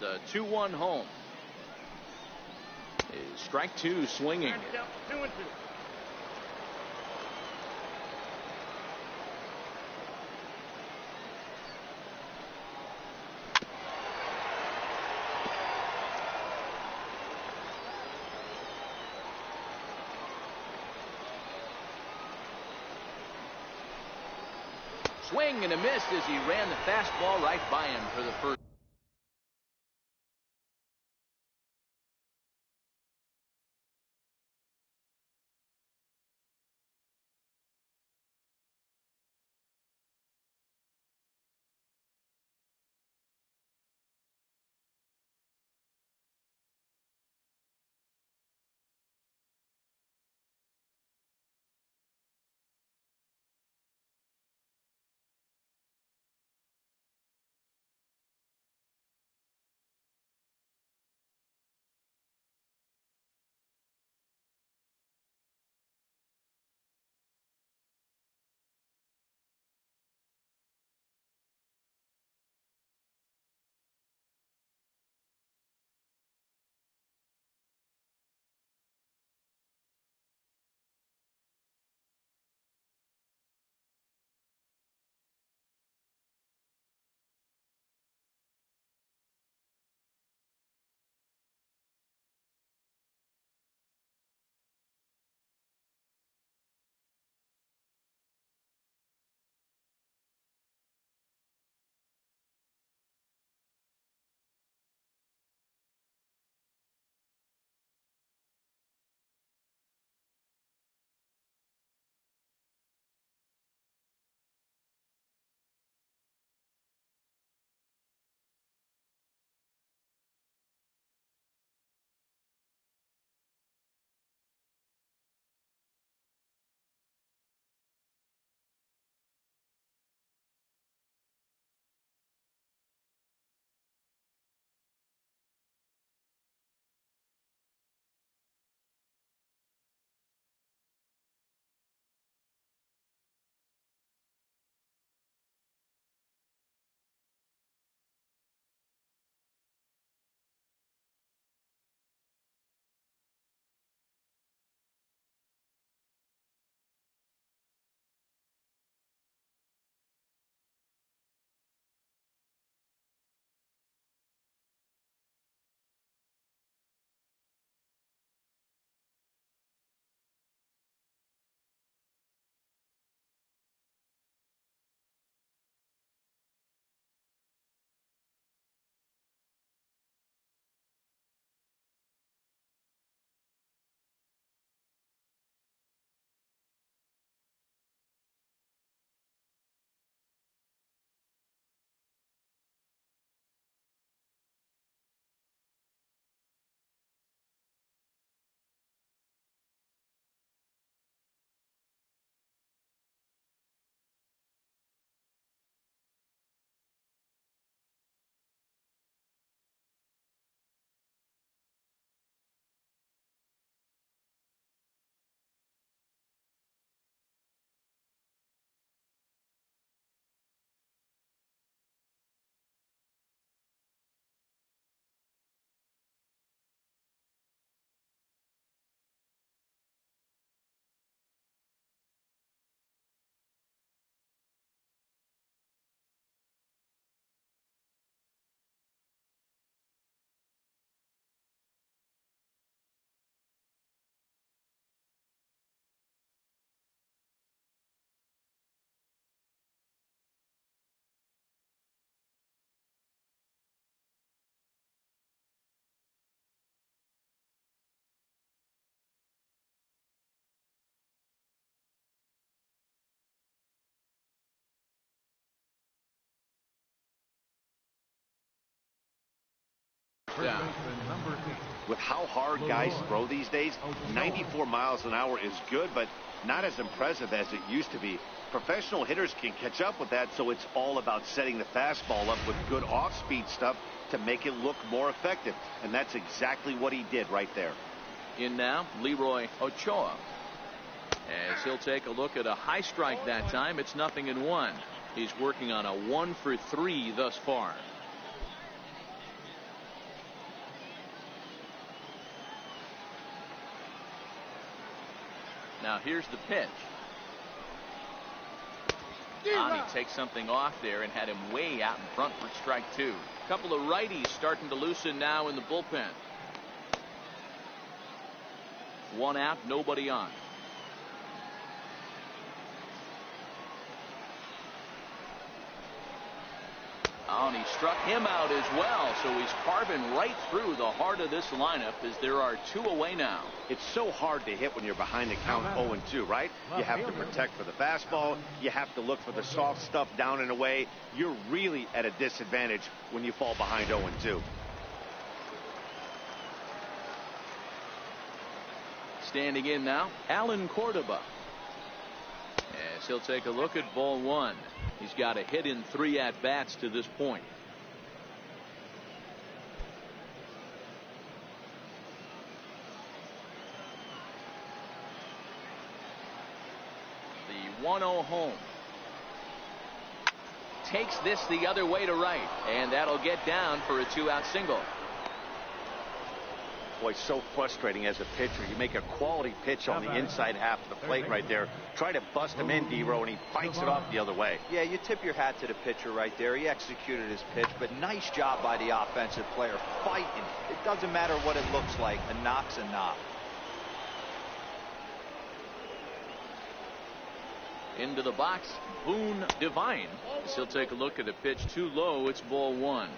The 2-1 home. Is strike two swinging. Swing and a miss as he ran the fastball right by him for the first. Yeah. With how hard guys throw these days, 94 miles an hour is good, but not as impressive as it used to be. Professional hitters can catch up with that, so it's all about setting the fastball up with good off-speed stuff to make it look more effective, and that's exactly what he did right there. In now, Leroy Ochoa. As he'll take a look at a high strike that time, it's 0-1. He's working on a 1 for 3 thus far. Now here's the pitch. He takes something off there and had him way out in front for strike two. A couple of righties starting to loosen now in the bullpen. One out, nobody on. And he struck him out as well, so he's carving right through the heart of this lineup as there are two away now. It's so hard to hit when you're behind the count 0-2, right? You have to protect for the fastball. You have to look for the soft stuff down and away. You're really at a disadvantage when you fall behind 0-2. Standing in now, Alan Cordoba. As he'll take a look at ball one. He's got a hit in 3 at-bats to this point. The 1-0 home. Takes this the other way to right, and that'll get down for a 2-out single. Boy, so frustrating as a pitcher. You make a quality pitch on the inside half of the plate right there. Try to bust him in, D-Row, and he fights it off the other way. Yeah, you tip your hat to the pitcher right there. He executed his pitch, but nice job by the offensive player fighting. It doesn't matter what it looks like. A knock's a knock. Into the box, Boone Devine. As he'll take a look at a pitch too low. It's ball one.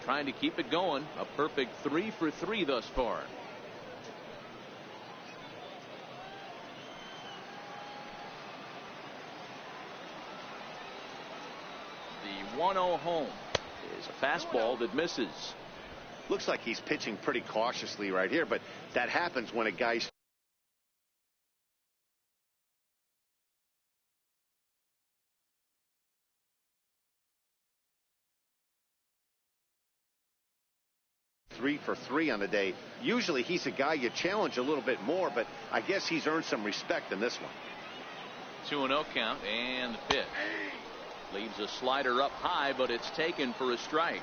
Trying to keep it going. A perfect 3 for 3 thus far. The 1-0 home is a fastball that misses. Looks like he's pitching pretty cautiously right here, but that happens when a guy's three for 3 on the day. Usually he's a guy you challenge a little bit more, but I guess he's earned some respect in this one. 2-0 count, and the pitch. Leaves a slider up high, but it's taken for a strike.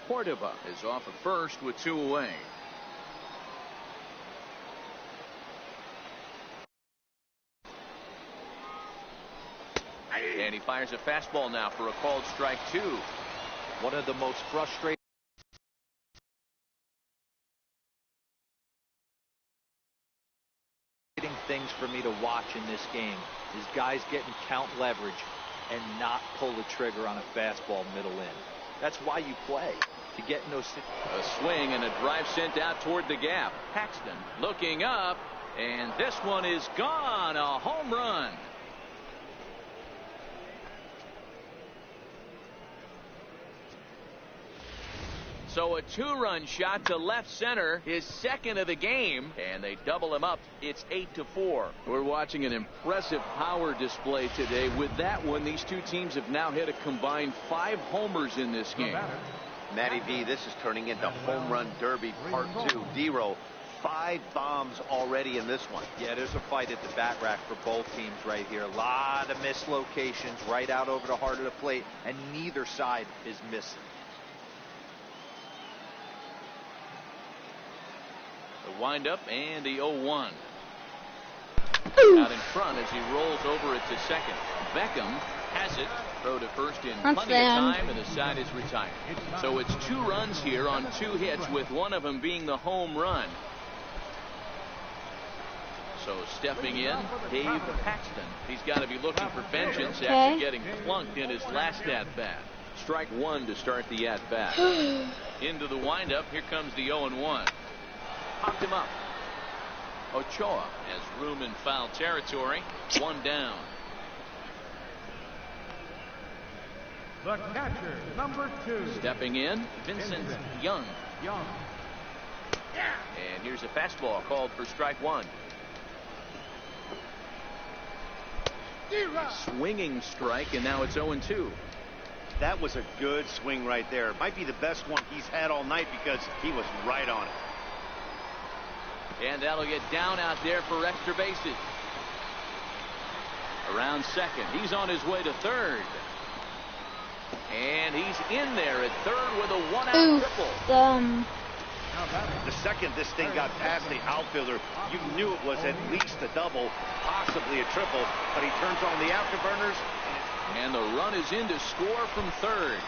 Cordoba is off at first with 2 away. And he fires a fastball now for a called strike 2. One of the most frustrating things for me to watch in this game is guys getting count leverage and not pull the trigger on a fastball middle in. That's why you play, to get in those. A swing and a drive sent out toward the gap. Paxton looking up, and this one is gone. A home run. So a 2-run shot to left center, his second of the game, and they double him up. It's 8-4. We're watching an impressive power display today. With that one, these two teams have now hit a combined 5 homers in this game. Matty V, this is turning into home run derby part 2. D-Row, 5 bombs already in this one. Yeah, there's a fight at the bat rack for both teams right here. A lot of mislocations right out over the heart of the plate, and neither side is missing. The windup and the 0-1. Out in front as he rolls over it to second. Beckham has it. Throw to first in plenty of time, and the side is retired. So it's 2 runs here on 2 hits, with one of them being the home run. So stepping in, Dave Paxton. He's got to be looking for vengeance after getting plunked in his last at-bat. Strike 1 to start the at-bat. Into the windup. Here comes the 0-1. Popped him up. Ochoa has room in foul territory. 1 down. The catcher, number 2. Stepping in, Vincent Young. And here's a fastball called for strike one. Swinging strike, and now it's 0-2. That was a good swing right there. Might be the best one he's had all night because he was right on it. And that'll get down out there for extra bases. Around second. He's on his way to third. And he's in there at third with a one-out triple. The second this thing got past the outfielder, you knew it was at least a double, possibly a triple, but he turns on the afterburners. And the run is in to score from third.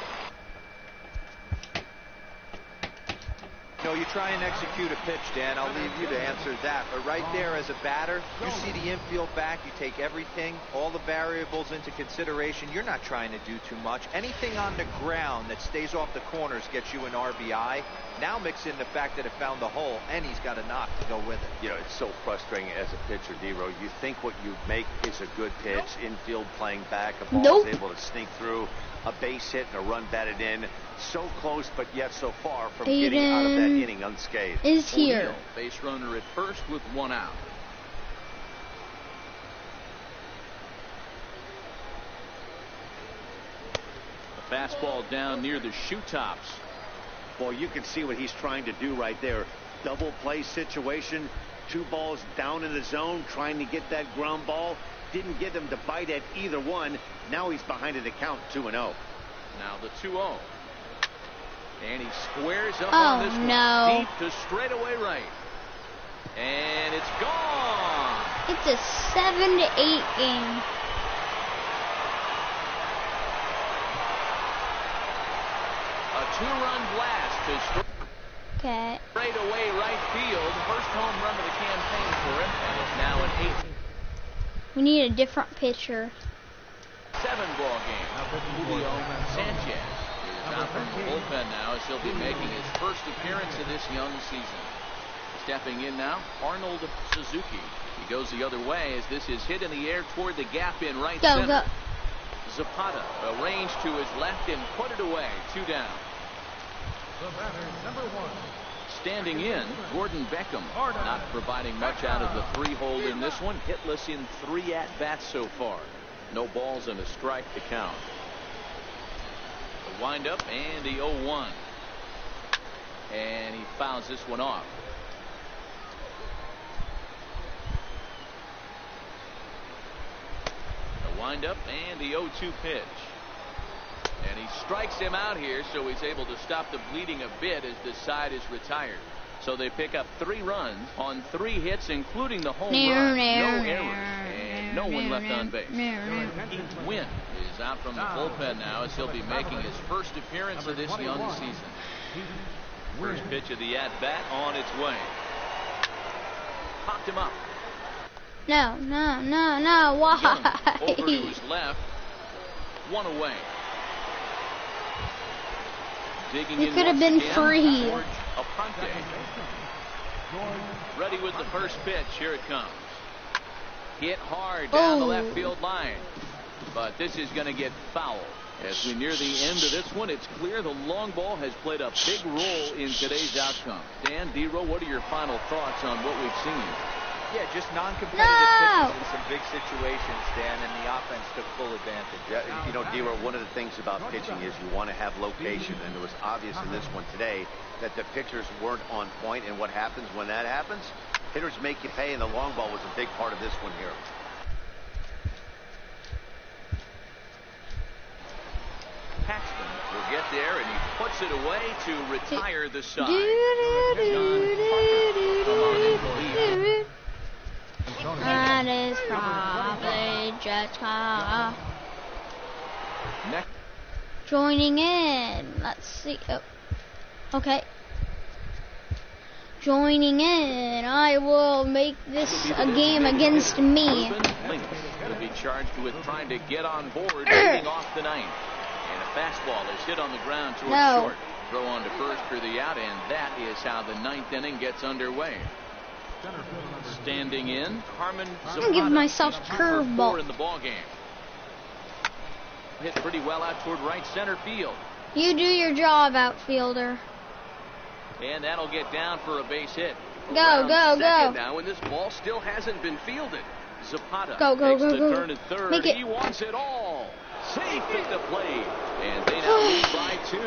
You try and execute a pitch, Dan. I'll leave you to answer that. But right there as a batter, you see the infield back. You take everything, all the variables into consideration. You're not trying to do too much. Anything on the ground that stays off the corners gets you an RBI. Now mix in the fact that it found the hole, and he's got a knock to go with it. It's so frustrating as a pitcher, D-Row. You think what you make is a good pitch, infield playing back, a ball is able to sneak through, a base hit and a run batted in. So close, but yet so far from getting out of that inning unscathed. Is here. O'Neal, base runner at first with one out. A fastball down near the shoe tops. Well, you can see what he's trying to do right there. Double play situation. 2 balls down in the zone, trying to get that ground ball. Didn't get him to bite at either one. Now he's behind in the count, 2-0. Now the 2-0. And he squares up on this one. Deep to straightaway right. And it's gone. It's a 7-8 game. A 2-run blast to straightaway right field. First home run of the campaign for him. And it's now an 8. We need a different pitcher. 7-ball game. Julio Sanchez is out from the bullpen now, as he'll be making his first appearance of this young season. Stepping in now, Arnold Suzuki. He goes the other way as this is hit in the air toward the gap in right center. Zapata arranged to his left and put it away. 2 down. The batter, number 1. Standing in, Gordon Beckham, not providing much out of the 3-hole in this one. Hitless in 3 at-bats so far. No balls and a strike to count. The windup and the 0-1. And he fouls this one off. The windup and the 0-2 pitch. And he strikes him out here, so he's able to stop the bleeding a bit as this side is retired. So they pick up 3 runs on 3 hits, including the home run. No errors and no one left on base. Keith Wynn is out from the bullpen now, as he'll be making his first appearance of this young season. First pitch of the at-bat on its way. Popped him up. No. Why? Young over to his left. 1 away. He could have been free. Aponte. Ready with the first pitch. Here it comes. Hit hard down the left field line. But this is going to get foul. As we near the end of this one, it's clear the long ball has played a big role in today's outcome. Dan, D-Row, what are your final thoughts on what we've seen? Yeah, just non-competitive pitches in some big situations, Dan, and the offense took full advantage. Yeah, D-Row, one of the things about pitching is you want to have location, and it was obvious in this one today that the pitchers weren't on point, and what happens when that happens? Hitters make you pay, and the long ball was a big part of this one here. Paxton will get there, and he puts it away to retire the side. That is probably just joining in. Let's see. Okay. Joining in. I will make this a game against me. Links will be charged with trying to get on board, leading off the 9th. And a fastball is hit on the ground towards short. Throw on to first for the out, and that is how the 9th inning gets underway. Standing in, Carmen Zapata. I'm giving myself a curveball in the ball game. Hit pretty well out toward right center field. You do your job, outfielder. And that'll get down for a base hit. Go, go, go. Now, and this ball still hasn't been fielded. Zapata go, takes the go. turn at third. Make it. He wants it all. Safe at the plate. And they now lead by 2.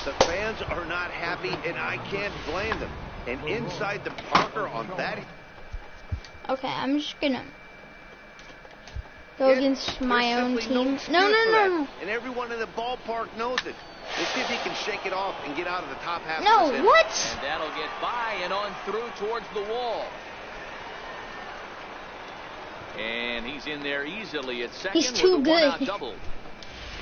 The fans are not happy, and I can't blame them. And inside the Parker on that. Okay, I'm just gonna go against my own team. No. And everyone in the ballpark knows it. Let's see if he can shake it off and get out of the top half. No, of this what? And that'll get by and on through towards the wall. And he's in there easily at second. He's too with a good. one-out double.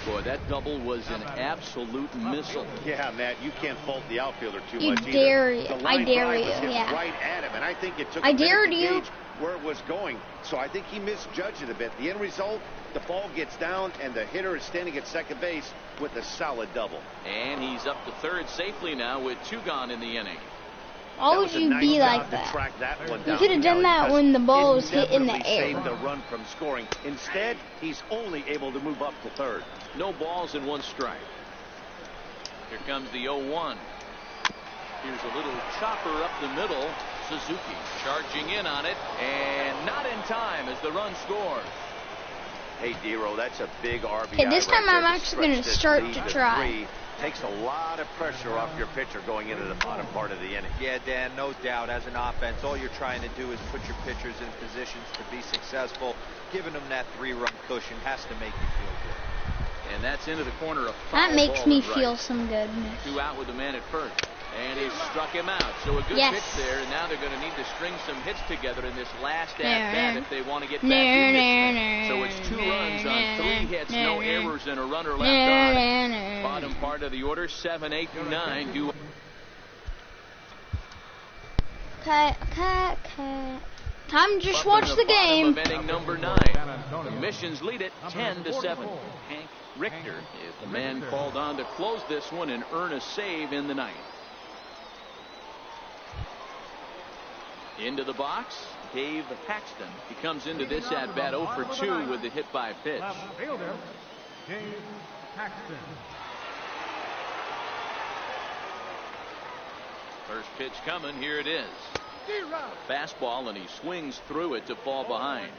Boy, that double was an absolute missile. Yeah, Matt, you can't fault the outfielder too You much dare either. you. The I line dare drive you, was hit yeah. right at him, and I think it took I a minute dared to you. gauge where it was going. So I think he misjudged it a bit. The end result, the ball gets down, and the hitter is standing at second base with a solid double. And he's up to third safely now with 2 gone in the inning. Why would you be like that? You could have done that when the ball was hit in the air. Saved the run from scoring. Instead, he's only able to move up to third. No balls and 1 strike. Here comes the 0-1. Here's a little chopper up the middle. Suzuki charging in on it, and not in time as the run scores. Hey, Dero, that's a big RBI. Okay, this time right I'm there to actually going to stretch start this to lead try. 3. Takes a lot of pressure off your pitcher going into the bottom part of the inning. Yeah, Dan, no doubt. As an offense, all you're trying to do is put your pitchers in positions to be successful. Giving them that 3-run cushion has to make you feel good. And that's into the corner of foul That makes ball me and right. feel some good. 2 out with the man at first. And he struck him out. So a good Yes. pitch there. And now they're going to need to string some hits together in this last at-bat if they want to get back No, in this no, thing. So it's 2 runs on 3 hits, no errors, and a runner left on. Bottom part of the order, 7, 8, and 9. Cut. Time to just watch the game. Of inning number 9. The Missions lead it 10-7. Hank Richter is the man called on to close this one and earn a save in the 9th. Into the box, Dave Paxton. He comes into this at-bat 0 for 2 with the hit by pitch. Fielder, Dave Paxton. First pitch coming, here it is. Fastball, and he swings through it to fall behind.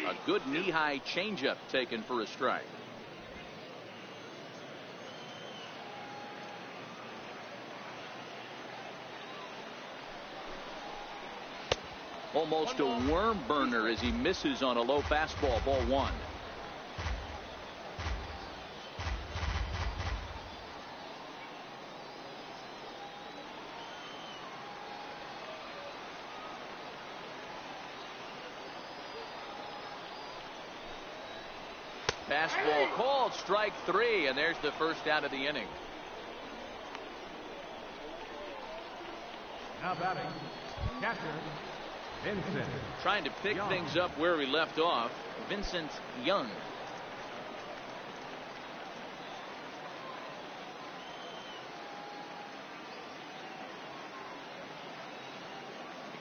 A good knee-high changeup taken for a strike. Almost a worm burner as he misses on a low fastball, ball 1. Fastball called, strike 3, and there's the first out of the inning. Now batting, catcher, Vincent. Trying to pick things up where we left off, Vincent Young.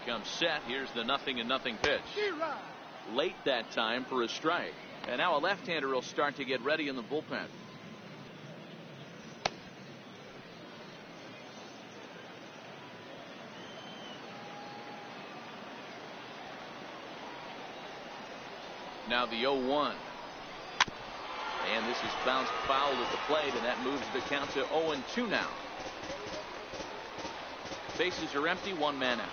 Becomes set. Here's the 0-0 pitch. Late that time for a strike. And now a left-hander will start to get ready in the bullpen. Now the 0-1. And this is bounced foul at the plate, and that moves the count to 0-2 now. Bases are empty, 1 man out.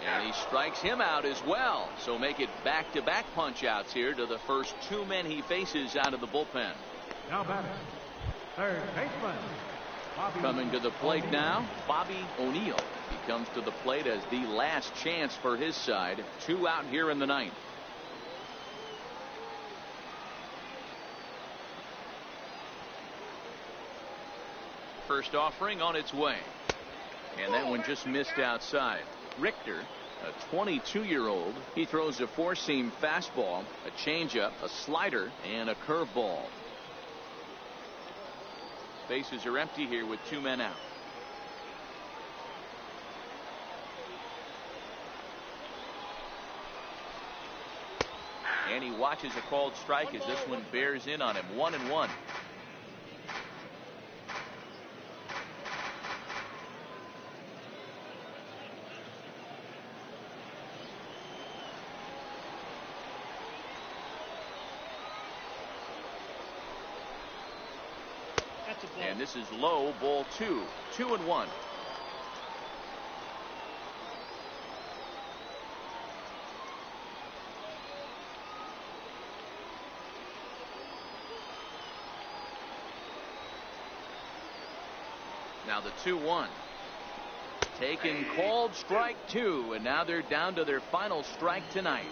And he strikes him out as well. So make it back-to-back punch-outs here to the first 2 men he faces out of the bullpen. Now batting, third baseman, Bobby. Coming to the plate now, Bobby O'Neill. He comes to the plate as the last chance for his side. 2 out here in the 9th. First offering on its way. And that one just missed outside. Richter, a 22-year-old, he throws a 4-seam fastball, a changeup, a slider, and a curveball. Bases are empty here with 2 men out. and he watches a called strike as this one bears in on him. 1-1. And this is low, ball 2. 2-1. Now the 2-1. Taken, called strike 2, and now they're down to their final strike tonight.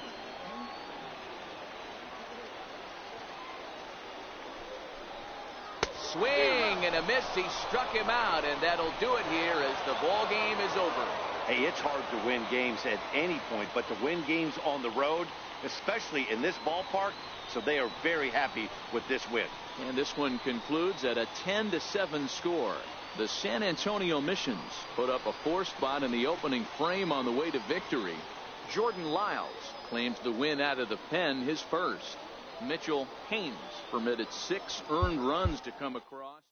Swing and a miss. He struck him out, and that'll do it here as the ball game is over. Hey, it's hard to win games at any point, but to win games on the road, especially in this ballpark, so they are very happy with this win. And this one concludes at a 10-7 score. The San Antonio Missions put up a 4 spot in the opening frame on the way to victory. Jordan Lyles claims the win out of the pen, his first. Mitchell Haynes permitted 6 earned runs to come across.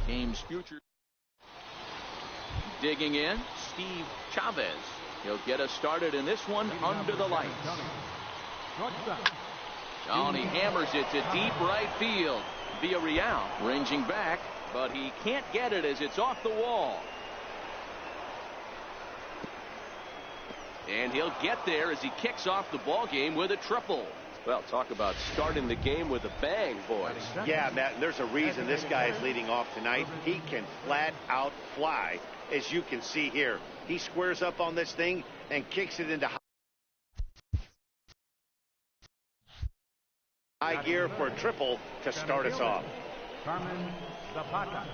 Game's future. Digging in, Steve Chavez. He'll get us started in this one under the lights. Oh, and he hammers it to deep right field. Villarreal ranging back, but he can't get it as it's off the wall. And he'll get there as he kicks off the ball game with a triple. Well, talk about starting the game with a bang, boys. Yeah, Matt, there's a reason this guy is leading off tonight. He can flat out fly, as you can see here. He squares up on this thing and kicks it into high gear for a triple to start us off. Carmen Zapata.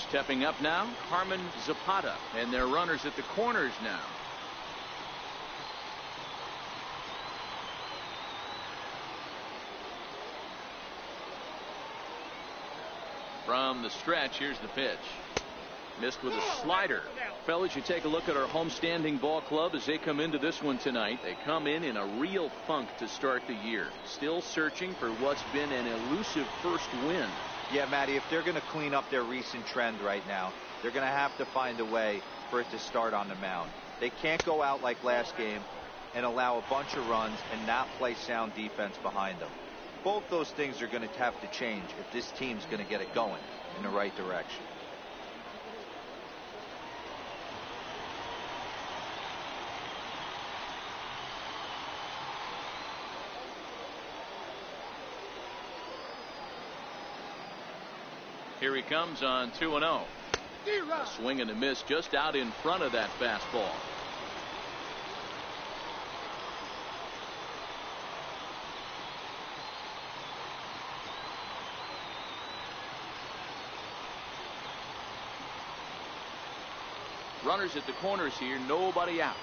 Stepping up now, Carmen Zapata, and their runners at the corners now. From the stretch, here's the pitch. Missed with a slider. Fellas, you take a look at our homestanding ball club as they come into this one tonight. They come in a real funk to start the year. Still searching for what's been an elusive first win. Yeah, Matty, if they're going to clean up their recent trend right now, they're going to have to find a way for it to start on the mound. They can't go out like last game and allow a bunch of runs and not play sound defense behind them. Both those things are going to have to change if this team's going to get it going in the right direction. Here he comes on 2-0. A swing and a miss just out in front of that fastball. Runners at the corners here, nobody out.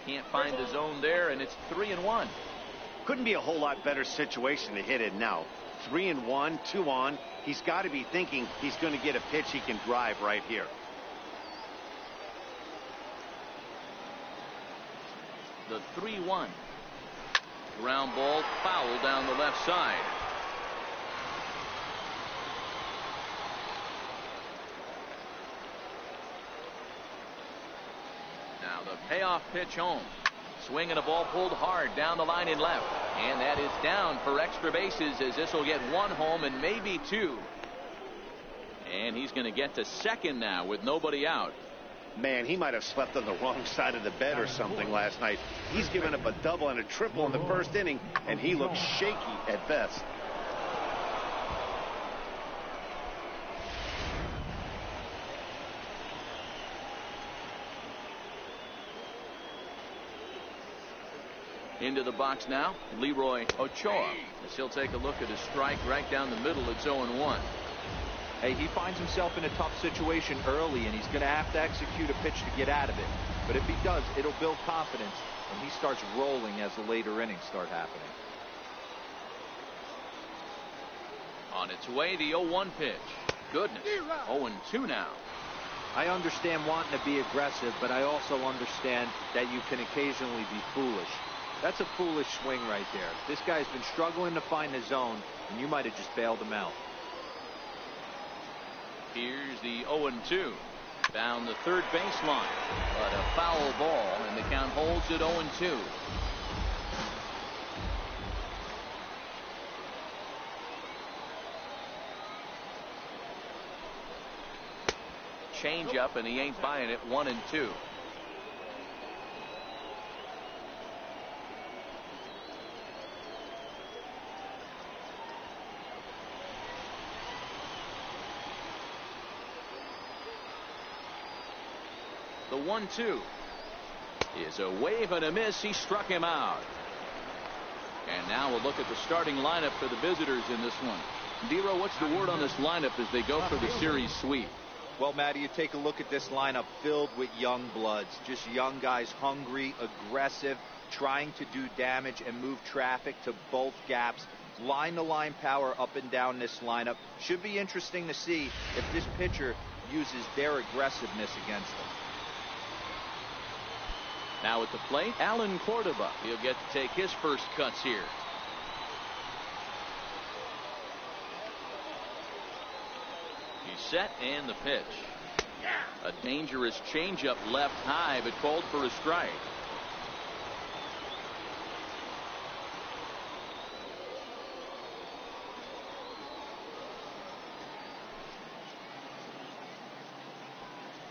Can't find the zone there, and it's 3-1. Couldn't be a whole lot better situation to hit it now. 3-1, 2 on. He's got to be thinking he's going to get a pitch he can drive right here. The 3-1. Ground ball foul down the left side. Now the payoff pitch home. Swinging a ball pulled hard down the line in left. And that is down for extra bases, as this will get one home and maybe two. And he's going to get to second now with nobody out. Man, he might have slept on the wrong side of the bed or something last night. He's given up a double and a triple in the first inning, and he looks shaky at best. Into the box now, Leroy Ochoa. As he'll take a look at his strike right down the middle. It's 0-1. Hey, he finds himself in a tough situation early, and he's going to have to execute a pitch to get out of it. But if he does, it'll build confidence, and he starts rolling as the later innings start happening. On its way, the 0-1 pitch. Goodness, 0-2 now. I understand wanting to be aggressive, but I also understand that you can occasionally be foolish. That's a foolish swing right there. This guy's been struggling to find the zone, and you might have just bailed him out. Here's the 0-2. Down the third baseline. But a foul ball, and the count holds at 0-2. Change up, and he ain't buying it. 1-2. The 1-2 is a wave and a miss. He struck him out. And now we'll look at the starting lineup for the visitors in this one. Dero, what's the word on this lineup as they go for the series sweep? Well, Matty, you take a look at this lineup filled with young bloods. Just young guys, hungry, aggressive, trying to do damage and move traffic to both gaps. Line-to-line power up and down this lineup. Should be interesting to see if this pitcher uses their aggressiveness against them. Now at the plate, Alan Cordova. He'll get to take his first cuts here. He's set, and the pitch. A dangerous changeup left high, but called for a strike.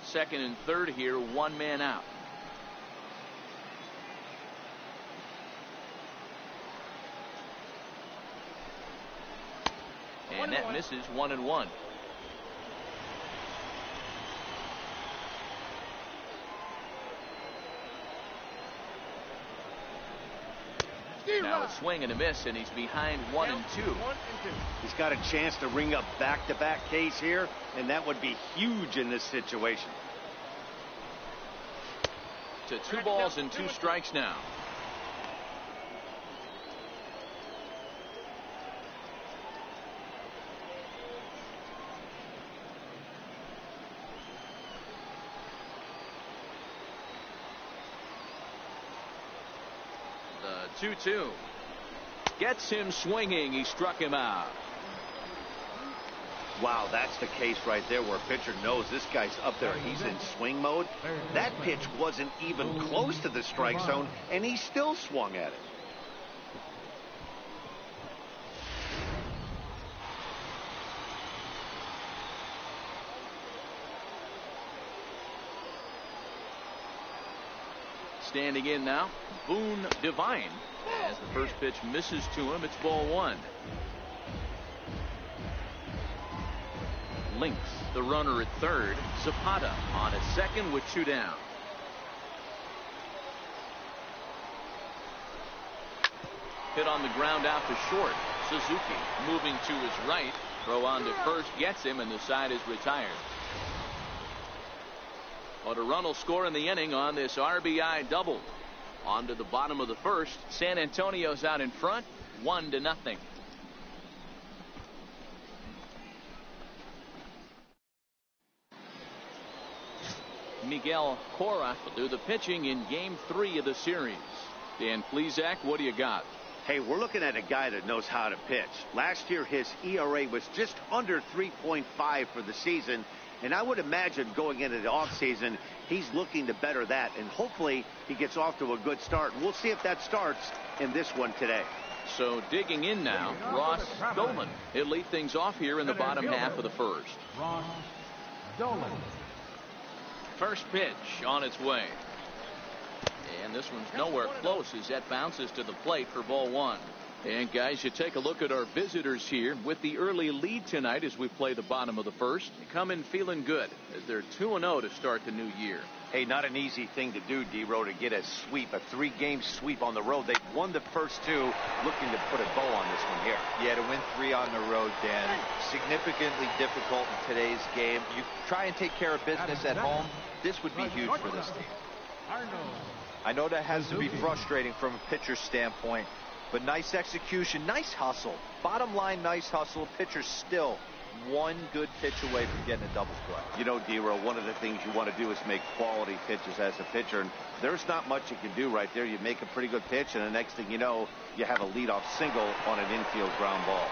Second and third here, one man out. And that misses. 1-1. Now a swing and a miss, and he's behind 1-2. He's got a chance to ring up back-to-back Ks here, and that would be huge in this situation. To 2 balls and 2 strikes now. The 2-2 gets him swinging. He struck him out. Wow, that's the case right there where a pitcher knows this guy's up there. He's in swing mode. That pitch wasn't even close to the strike zone, and he still swung at it. Standing in now, Boone Devine. As the first pitch misses to him, it's ball 1. Links the runner at third. Zapata on at second with 2 down. Hit on the ground out to short. Suzuki moving to his right. Throw on to first gets him, and the side is retired. But a run will score in the inning on this RBI double. On to the bottom of the first. San Antonio's out in front, 1-0. Miguel Cora will do the pitching in Game 3 of the series. Dan Plesac, what do you got? Hey, we're looking at a guy that knows how to pitch. Last year, his ERA was just under 3.5 for the season. And I would imagine going into the offseason, he's looking to better that, and hopefully he gets off to a good start. We'll see if that starts in this one today. So digging in now, Ross Dolan. He'll lead things off here in the bottom half of the first. Ross Dolan. First pitch on its way. And this one's nowhere close as that bounces to the plate for ball one. And guys, you take a look at our visitors here with the early lead tonight as we play the bottom of the first. They come in feeling good as they're 2-0 to start the new year. Hey, not an easy thing to do, D-Row, to get a sweep, a 3-game sweep on the road. They won the first two, looking to put a bow on this one here. Yeah, to win 3 on the road, Dan, significantly difficult in today's game. You try and take care of business at home, this would be huge for this team. I know that has to be frustrating from a pitcher's standpoint, but nice execution, nice hustle. Bottom line, nice hustle. Pitcher's still one good pitch away from getting a double play. You know, D-Row, one of the things you want to do is make quality pitches as a pitcher, and there's not much you can do right there. You make a pretty good pitch, and the next thing you know, you have a leadoff single on an infield ground ball.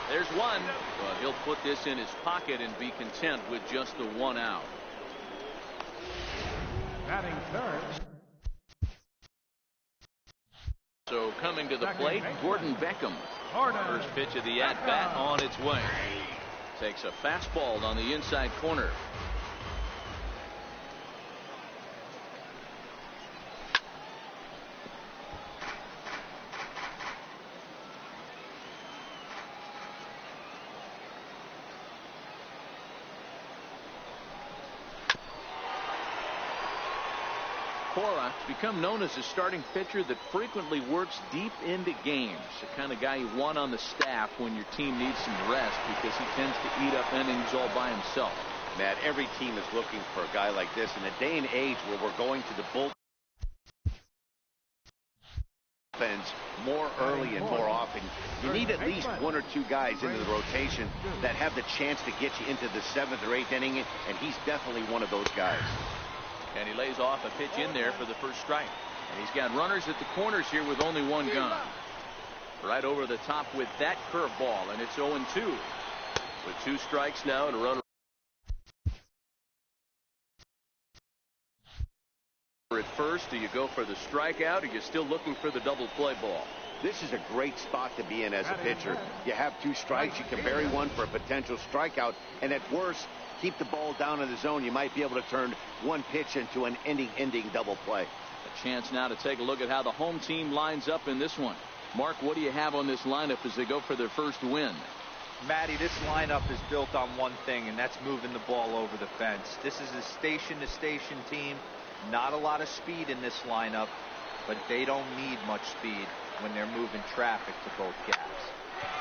There's one, but he'll put this in his pocket and be content with just the 1 out. Batting third. So coming to the plate, Gordon Beckham. First pitch of the at-bat on its way. Takes a fastball on the inside corner. Cora has become known as a starting pitcher that frequently works deep into games. The kind of guy you want on the staff when your team needs some rest because he tends to eat up innings all by himself. Matt, every team is looking for a guy like this in a day and age where we're going to the bullpen more early and more often. You need at least 1 or 2 guys into the rotation that have the chance to get you into the 7th or 8th inning, and he's definitely one of those guys. And he lays off a pitch in there for the first strike. And he's got runners at the corners here with only 1 gun. Right over the top with that curveball, and it's 0-2. With 2 strikes now and a runner at first. Do you go for the strikeout, or are you still looking for the double play ball? This is a great spot to be in as a pitcher. You have 2 strikes. You can bury one for a potential strikeout, and at worst, keep the ball down in the zone. You might be able to turn 1 pitch into an ending double play. A chance now to take a look at how the home team lines up in this one. Mark, what do you have on this lineup as they go for their first win? Matty, this lineup is built on one thing, and that's moving the ball over the fence. This is a station-to-station team. Not a lot of speed in this lineup, but they don't need much speed when they're moving traffic to both gaps.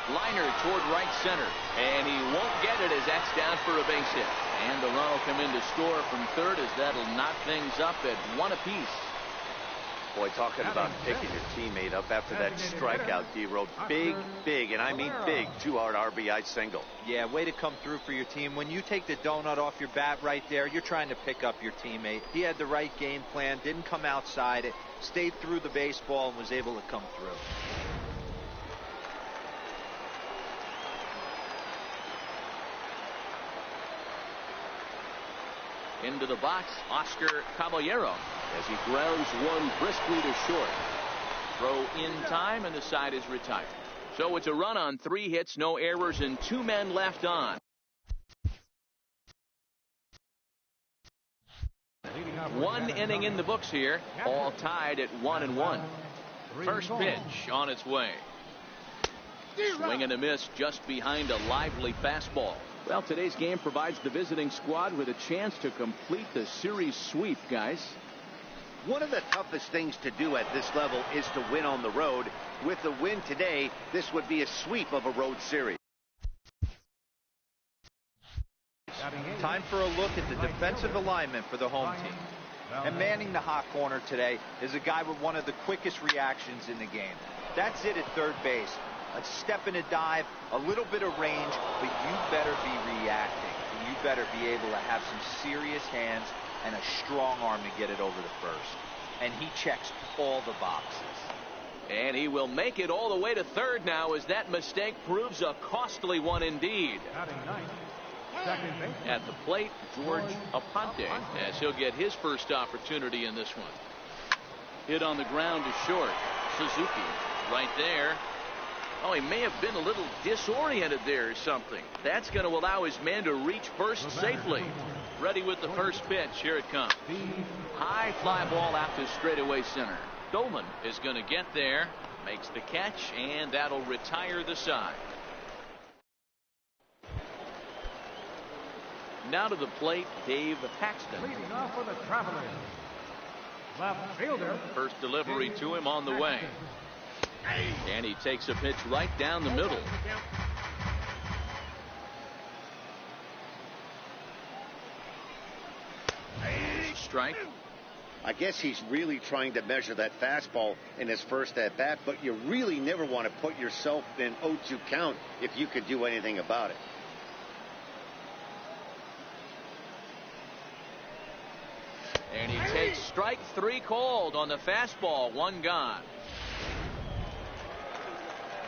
Liner toward right center, and he won't get it as that's down for a base hit. And the run will come in to score from third as that'll knock things up at 1 apiece. Boy, talking about picking your teammate up after that strikeout, D-Row. Big, and I mean big, 2-out RBI single. Yeah, way to come through for your team. When you take the donut off your bat right there, you're trying to pick up your teammate. He had the right game plan, didn't come outside it, stayed through the baseball, and was able to come through. Into the box, Oscar Caballero as he grounds one briskly to short. Throw in time, and the side is retired. So it's a run on 3 hits, no errors, and 2 men left on. 1 inning in the books here, all tied at 1-1. First pitch on its way. Swing and a miss just behind a lively fastball. Well, today's game provides the visiting squad with a chance to complete the series sweep, guys. One of the toughest things to do at this level is to win on the road. With the win today, this would be a sweep of a road series. Time for a look at the defensive alignment for the home team. And manning the hot corner today is a guy with one of the quickest reactions in the game. That's it at third base. A step and a dive, a little bit of range, but you better be reacting. And you better be able to have some serious hands and a strong arm to get it over the first. And he checks all the boxes. And he will make it all the way to third now as that mistake proves a costly one indeed. At the plate, George Aponte, as he'll get his first opportunity in this one. Hit on the ground to short. Suzuki right there. Oh, he may have been a little disoriented there or something. That's going to allow his man to reach first safely. Ready with the first pitch. Here it comes. High fly ball out to straightaway center. Dolan is going to get there. Makes the catch, and that'll retire the side. Now to the plate, Dave Paxton. Leading off for the Travelers, left fielder. First delivery to him on the way. And he takes a pitch right down the middle. Strike. I guess he's really trying to measure that fastball in his first at bat, but you really never want to put yourself in 0-2 count if you could do anything about it. And he takes strike 3 called on the fastball. 1 gone.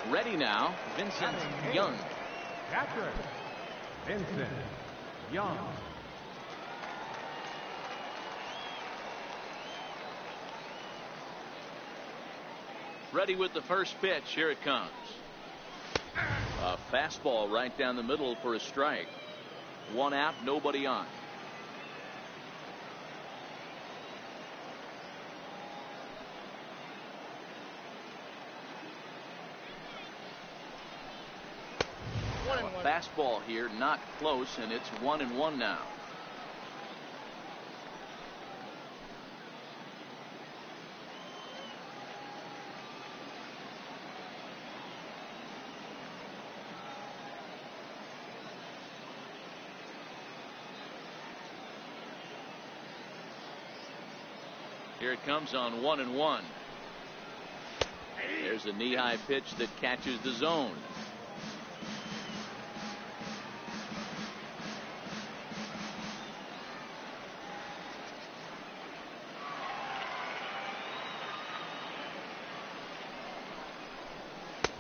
Ready now, Vincent Young. Catcher, Vincent Young. Ready with the first pitch. Here it comes. A fastball right down the middle for a strike. 1 out, nobody on. A fastball here, not close, and it's 1-1 now. Here it comes on 1-1. There's a knee-high pitch that catches the zone.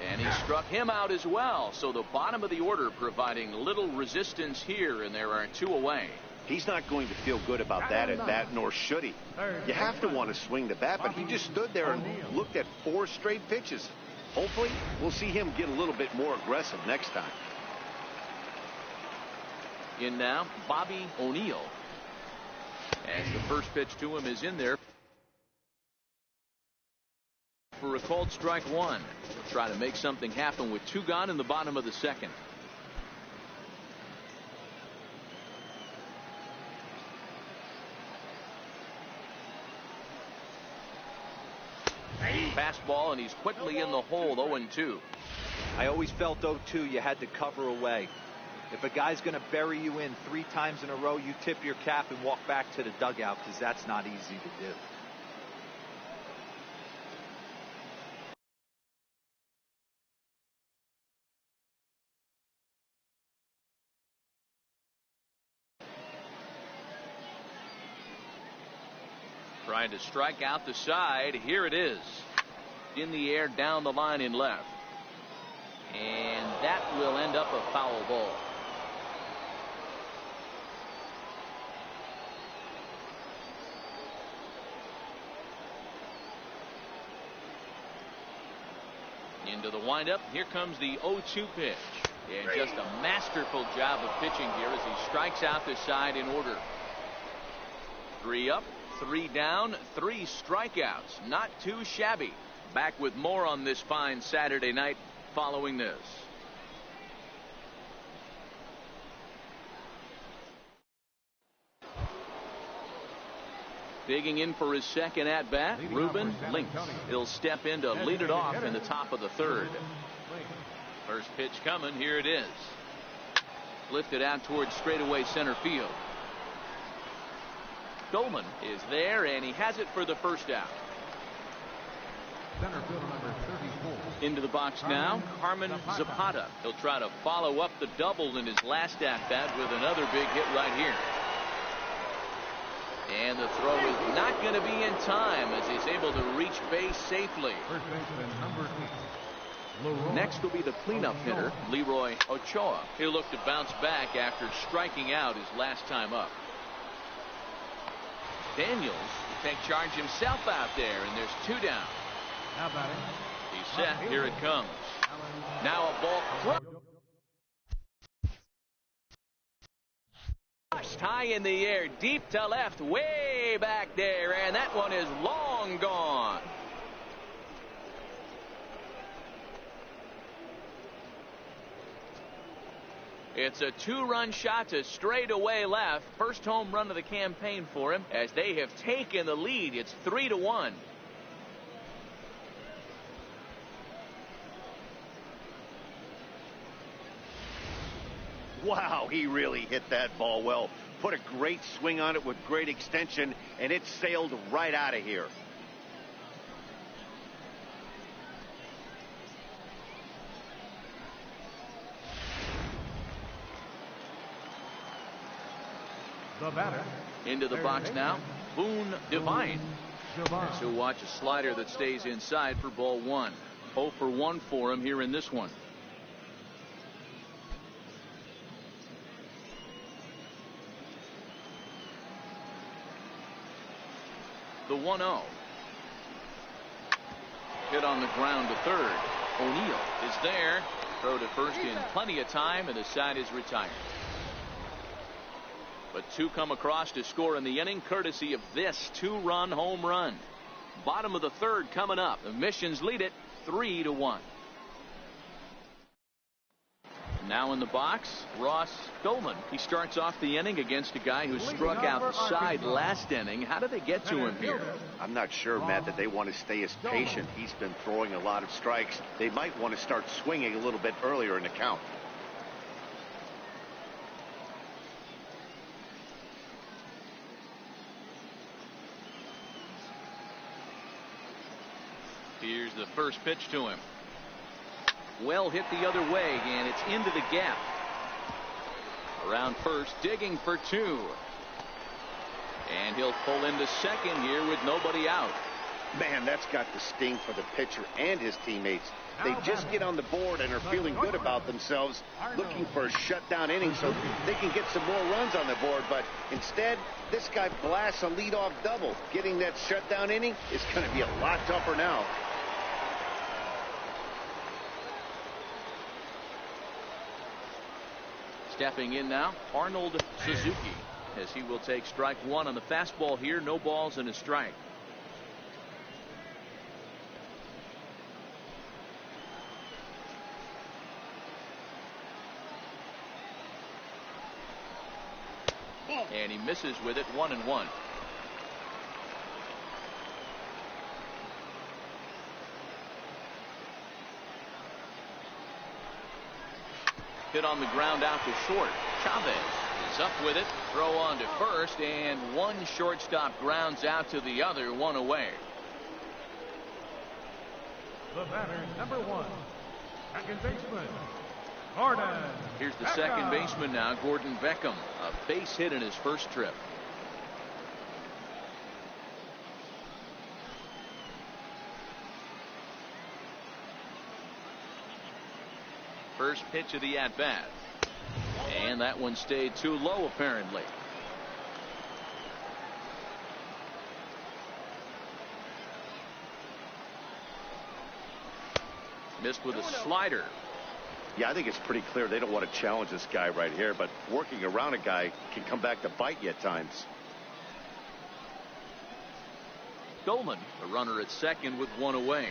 And he struck him out as well. So the bottom of the order providing little resistance here, and there are 2 away. He's not going to feel good about that at bat, nor should he. You have to want to swing the bat, but he just stood there and looked at 4 straight pitches. Hopefully, we'll see him get a little bit more aggressive next time. In now, Bobby O'Neill. As the first pitch to him is in there for a called strike 1. He'll try to make something happen with 2 gone in the bottom of the second. Fastball, and he's quickly in the hole. 0-2. I always felt 0-2 you had to cover away. If a guy's going to bury you in 3 times in a row, you tip your cap and walk back to the dugout, because that's not easy to do. Trying to strike out the side. Here it is. In the air, down the line in left. And that will end up a foul ball. Into the windup. Here comes the 0-2 pitch. And just a masterful job of pitching here as he strikes out the side in order. 3 up, 3 down, 3 strikeouts. Not too shabby. Back with more on this fine Saturday night following this. Digging in for his second at bat, Ruben Links. He'll step in to lead it off in the top of the 3rd. First pitch coming. Here it is. Lifted out towards straightaway center field. Dolman is there, and he has it for the first out. Center fielder number 34. Into the box now, Carmen Zapata. He'll try to follow up the double in his last at-bat with another big hit right here. And the throw is not going to be in time as he's able to reach base safely. First baseman number 8. Next will be the cleanup hitter, Leroy Ochoa. He'll look to bounce back after striking out his last time up. Daniels will take charge himself out there, and there's 2 down. How about it? He's set. Here it comes. Now a ball high in the air, deep to left, way back there, and that one is long gone. It's a 2-run shot to straightaway left. First home run of the campaign for him as they have taken the lead. It's 3-1. Wow, he really hit that ball well. Put a great swing on it with great extension, and it sailed right out of here. The batter. Into the box now, Boone Devine. As he'll watch a slider that stays inside for ball 1. 0 for 1 for him here in this one. The 1-0. Hit on the ground to third. O'Neill is there. Throw to first in plenty of time, and the side is retired. But 2 come across to score in the inning, courtesy of this 2-run home run. Bottom of the 3rd coming up. The Missions lead it 3-1. Now in the box, Ross Doman. He starts off the inning against a guy who struck out the side last inning. How did they get to him here? I'm not sure, Matt, that they want to stay as patient. He's been throwing a lot of strikes. They might want to start swinging a little bit earlier in the count. Here's the first pitch to him. Well hit the other way, and it's into the gap. Around first, digging for 2. And he'll pull into second here with nobody out. Man, that's got the sting for the pitcher and his teammates. They just get on the board and are feeling good about themselves, looking for a shutdown inning so they can get some more runs on the board. But instead, this guy blasts a leadoff double. Getting that shutdown inning is going to be a lot tougher now. Stepping in now, Arnold Suzuki, as he will take strike 1 on the fastball here. No balls and a strike. And he misses with it. 1-1. Hit on the ground out to short. Chavez is up with it. Throw on to first, and one shortstop grounds out to the other. 1 away. The batter, number 1, second baseman, Gordon. Here's the second baseman now, Gordon Beckham. A base hit in his first trip. First pitch of the at-bat. And that one stayed too low, apparently. Missed with a slider. Yeah, I think it's pretty clear they don't want to challenge this guy right here, but working around a guy can come back to bite you at times. Goldman, the runner at second with 1 away.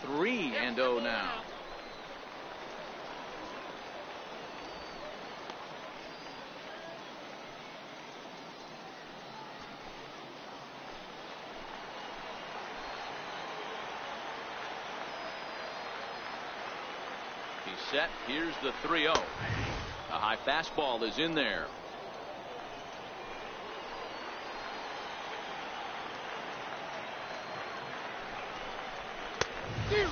Three and 0 now. He's set. Here's the 3-0. A high fastball is in there.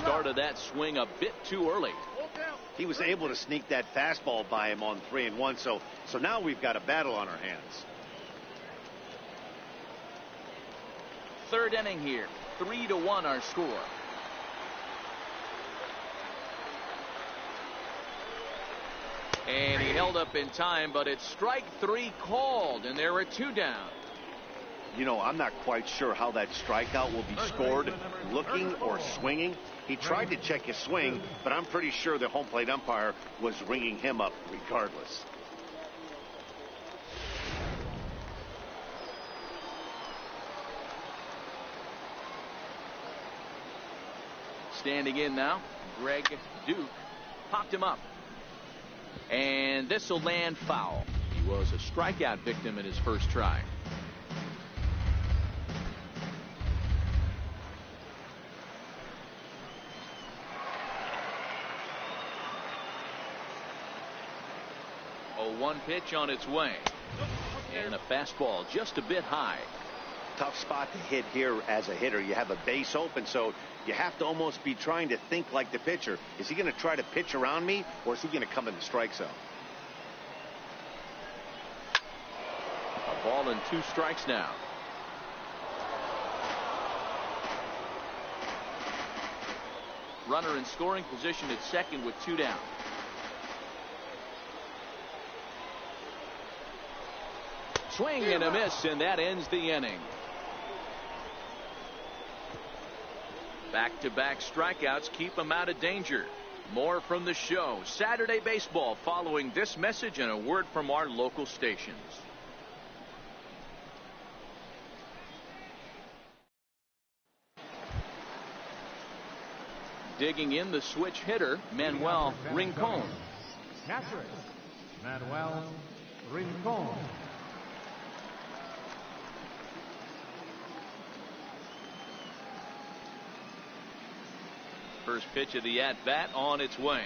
Started that swing a bit too early. He was able to sneak that fastball by him on 3-1, so now we've got a battle on our hands. third inning here. 3-1 our score. And he held up in time, but it's strike 3 called, and there are 2 down. You know, I'm not quite sure how that strikeout will be scored, looking or swinging. He tried to check his swing, but I'm pretty sure the home plate umpire was ringing him up regardless. Standing in now, Greg Duke popped him up. And this will land foul. He was a strikeout victim in his first try. A 1 pitch on its way. And a fastball just a bit high. Tough spot to hit here as a hitter. You have a base open, so you have to almost be trying to think like the pitcher. Is he going to try to pitch around me, or is he going to come in the strike zone? A ball and 2 strikes now. Runner in scoring position at second with 2 down. Swing and a miss, and that ends the inning. Back-to-back strikeouts keep him out of danger. More from the show. Saturday Baseball following this message and a word from our local stations. Digging in the switch hitter, Manuel Rincon. Catcher, Manuel Rincon. First pitch of the at-bat on its way.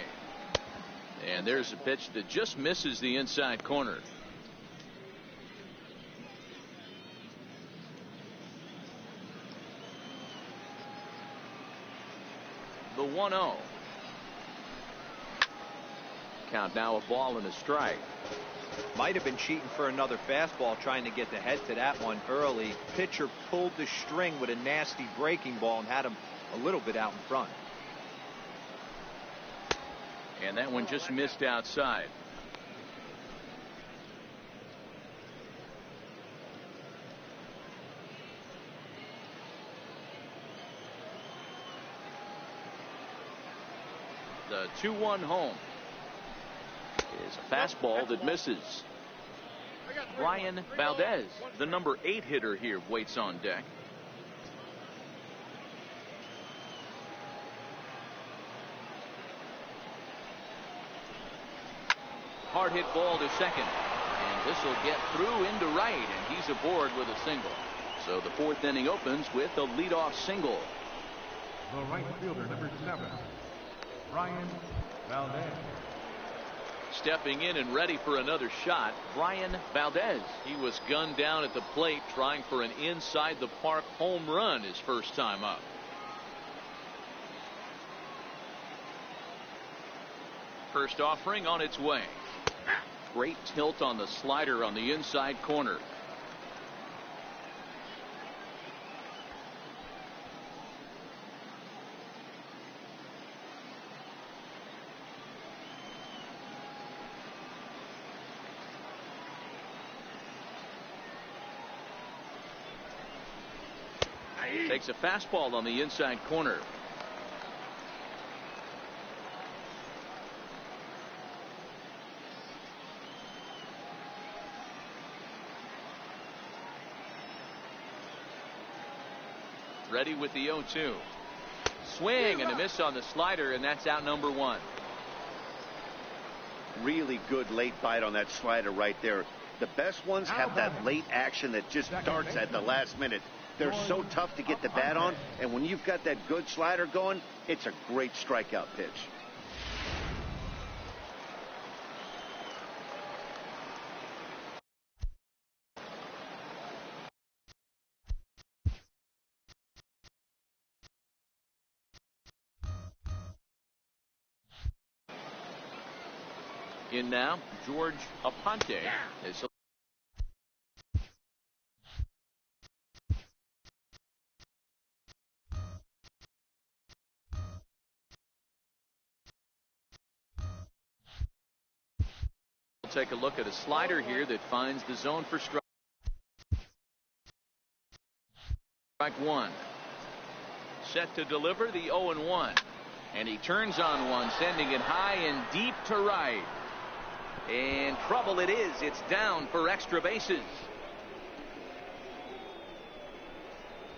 And there's a pitch that just misses the inside corner. The 1-0. Count now, a ball and a strike. Might have been cheating for another fastball, trying to get the head to that one early. Pitcher pulled the string with a nasty breaking ball and had him a little bit out in front. And that one just missed outside. The 2-1 home is a fastball that misses. Brian Valdez, the number 8 hitter here, waits on deck. Hard hit ball to second, and this will get through into right, and he's aboard with a single. So the 4th inning opens with a leadoff single. The right fielder, number 7, Brian Valdez. Stepping in and ready for another shot, Brian Valdez. He was gunned down at the plate trying for an inside the park home run his first time up. First offering on its way. Great tilt on the slider on the inside corner. Takes a fastball on the inside corner. Ready with the 0-2. Swing and a miss on the slider, and that's out number 1. Really good late bite on that slider right there. The best ones have that late action that just starts at the last minute. They're so tough to get the bat on, and when you've got that good slider going, it's a great strikeout pitch. In now, George Aponte is We'll take a look at a slider here that finds the zone for strike one. Set to deliver the 0-1. And he turns on one, sending it high and deep to right. And trouble it is. It's down for extra bases.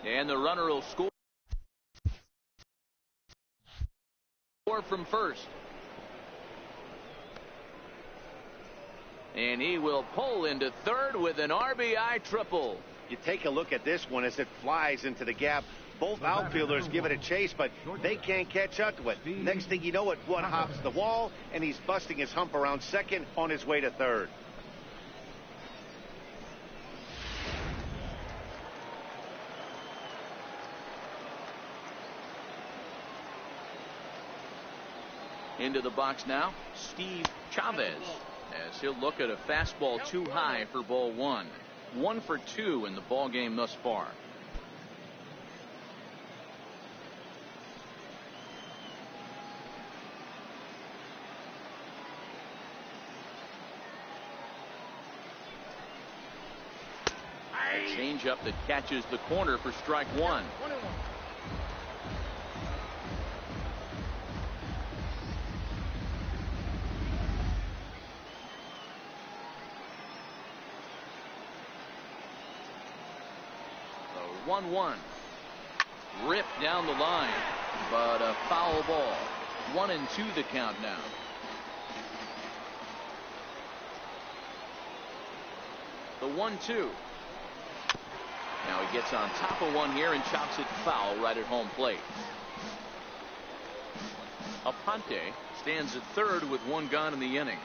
And the runner will score from first. And he will pull into third with an RBI triple. You take a look at this one as it flies into the gap. Both outfielders give it a chase, but they can't catch up to it. Next thing you know, one hops the wall, and he's busting his hump around second on his way to third. Into the box now, Steve Chavez, as he'll look at a fastball too high for ball one. 1 for 2 in the ball game thus far. Changeup that catches the corner for strike one. The 1-1. Ripped down the line, but a foul ball. 1-2 the count now. The 1-2. Now he gets on top of one here and chops it foul right at home plate. Aponte stands at third with one gone in the inning.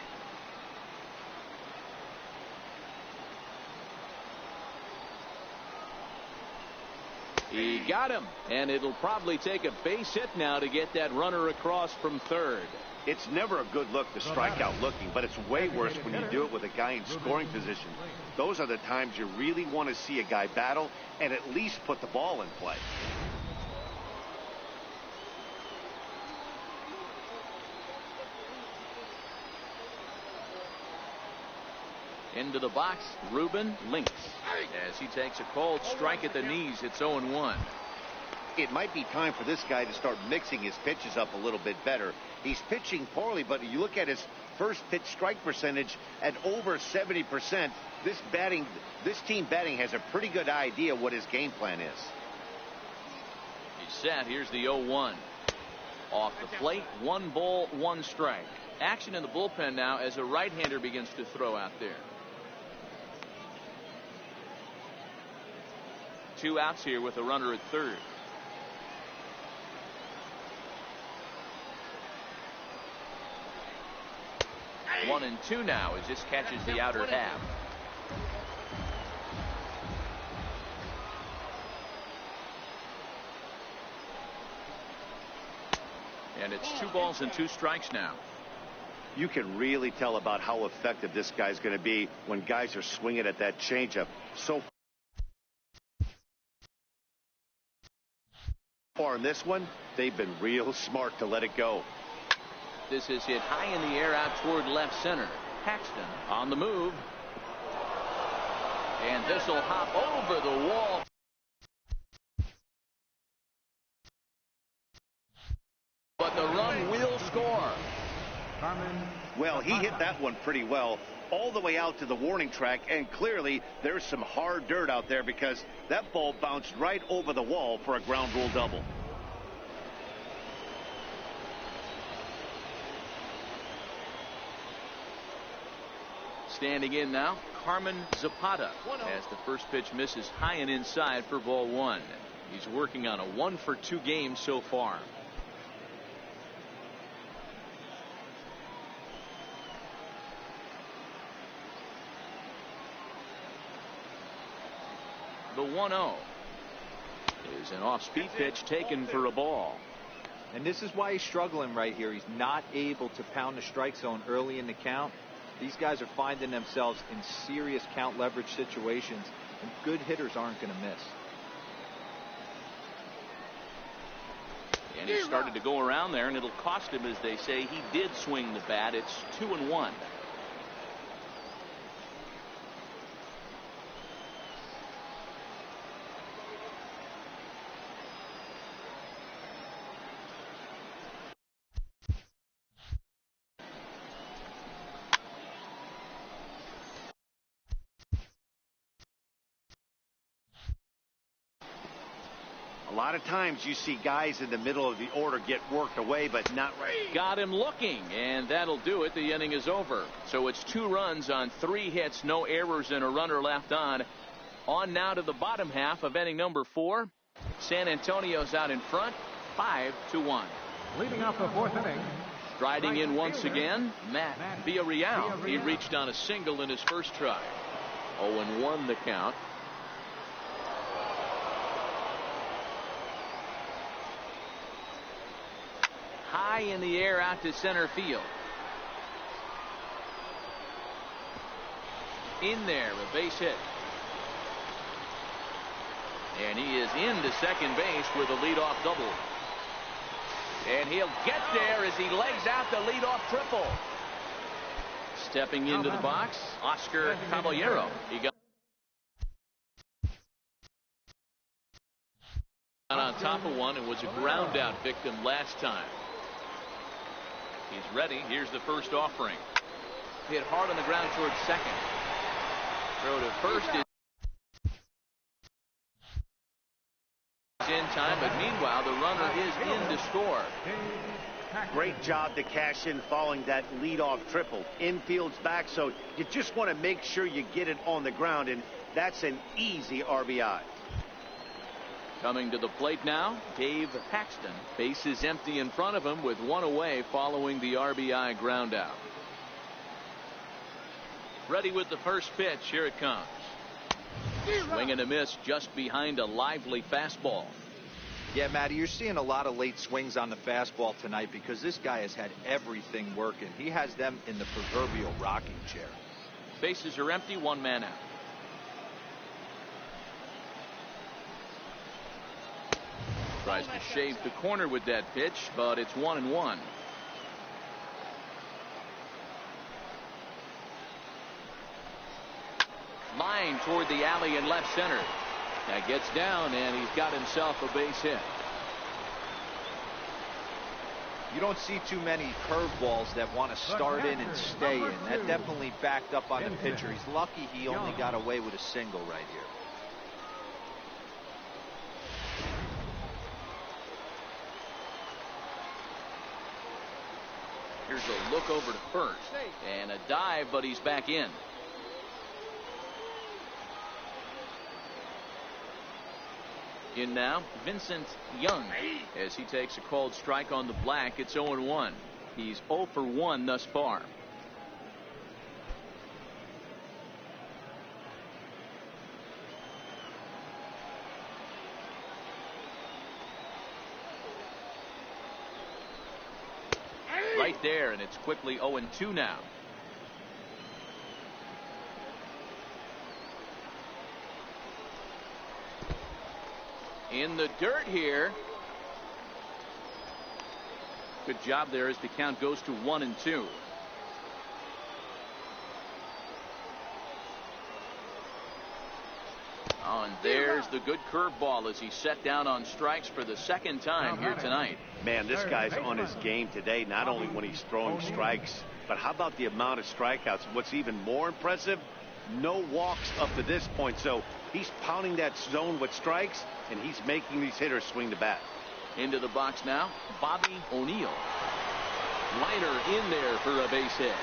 He got him, and it'll probably take a base hit now to get that runner across from third. It's never a good look to strike out looking, but it's way worse when you do it with a guy in scoring position. Those are the times you really want to see a guy battle and at least put the ball in play. Into the box, Ruben Links, as he takes a called strike at the knees. It's 0-1. It might be time for this guy to start mixing his pitches up a little bit better. He's pitching poorly, but you look at his first pitch strike percentage at over 70%. This team batting has a pretty good idea what his game plan is. He's set. Here's the 0-1. Off the plate, 1 ball, 1 strike. Action in the bullpen now as a right-hander begins to throw out there. 2 outs here with a runner at third. One and 2 now as this catches the outer half. And it's 2 balls and 2 strikes now. You can really tell about how effective this guy's going to be when guys are swinging at that changeup. So far in this one, they've been real smart to let it go. This is hit high in the air out toward left center. Paxton on the move. And this will hop over the wall. But the run will score. Well, he hit that one pretty well all the way out to the warning track, and clearly there's some hard dirt out there because that ball bounced right over the wall for a ground rule double. Standing in now, Carmen Zapata, as the first pitch misses high and inside for ball 1. He's working on a 1 for 2 game so far. The 1-0 is an off-speed pitch taken for a ball. And this is why he's struggling right here. He's not able to pound the strike zone early in the count. These guys are finding themselves in serious count leverage situations, and good hitters aren't going to miss. And he started to go around there, and it'll cost him, as they say. He did swing the bat. It's 2-1. lot of times you see guys in the middle of the order get worked away, but not right. Got him looking, and that'll do it. The inning is over. So it's 2 runs on 3 hits, no errors, and a runner left on. On now to the bottom half of inning number 4. San Antonio's out in front, 5-1. Leading off the 4th inning. Striding in once again, Matt Villarreal. He reached on a single in his first try. 0-1 the count. High in the air out to center field. In there, a base hit. And he is into second base with a leadoff double. And he'll get there as he legs out the leadoff triple. Stepping into the box, Oscar Caballero. He got on top of one and was a ground out victim last time. He's ready. Here's the first offering. Hit hard on the ground towards second. Throw to first is in time, but meanwhile the runner is in to score. Great job to cash in following that leadoff triple. Infield's back, so you just want to make sure you get it on the ground, and that's an easy RBI. Coming to the plate now, Dave Paxton. Base is empty in front of him with 1 away following the RBI ground out. Ready with the first pitch. Here it comes. Swing and a miss just behind a lively fastball. Yeah, Matty, you're seeing a lot of late swings on the fastball tonight because this guy has had everything working. He has them in the proverbial rocking chair. Bases are empty, 1 man out. Tries to shave the corner with that pitch, but it's 1-1. Line toward the alley in left center. That gets down, and he's got himself a base hit. You don't see too many curveballs that want to start in and stay in. That definitely backed up on the pitcher. He's lucky he only got away with a single right here. Here's a look over to first, and a dive, but he's back in. In now, Vincent Young, as he takes a called strike on the black. It's 0-1. He's 0 for 1 thus far. Right there, and it's quickly 0-2 now. In the dirt here. Good job there as the count goes to 1-2. Oh, and there's the good curveball as he set down on strikes for the second time here tonight. Man, this guy's on his game today, not only when he's throwing strikes, but how about the amount of strikeouts? What's even more impressive, no walks up to this point. So he's pounding that zone with strikes, and he's making these hitters swing the bat. Into the box now, Bobby O'Neill. Liner in there for a base hit.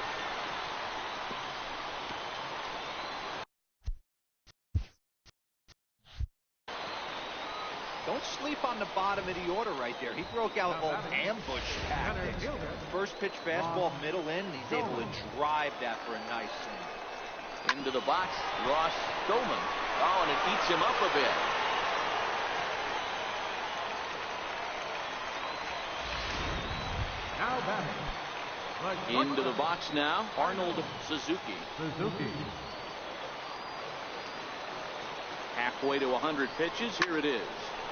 Don't sleep on the bottom of the order right there. He broke out all ambush tactics. First pitch fastball, middle in. He's able to drive that for a nice swing. Into the box, Ross Doman. Oh, and it eats him up a bit. Now batting. Into the box now, Arnold Suzuki. Halfway to 100 pitches. Here it is.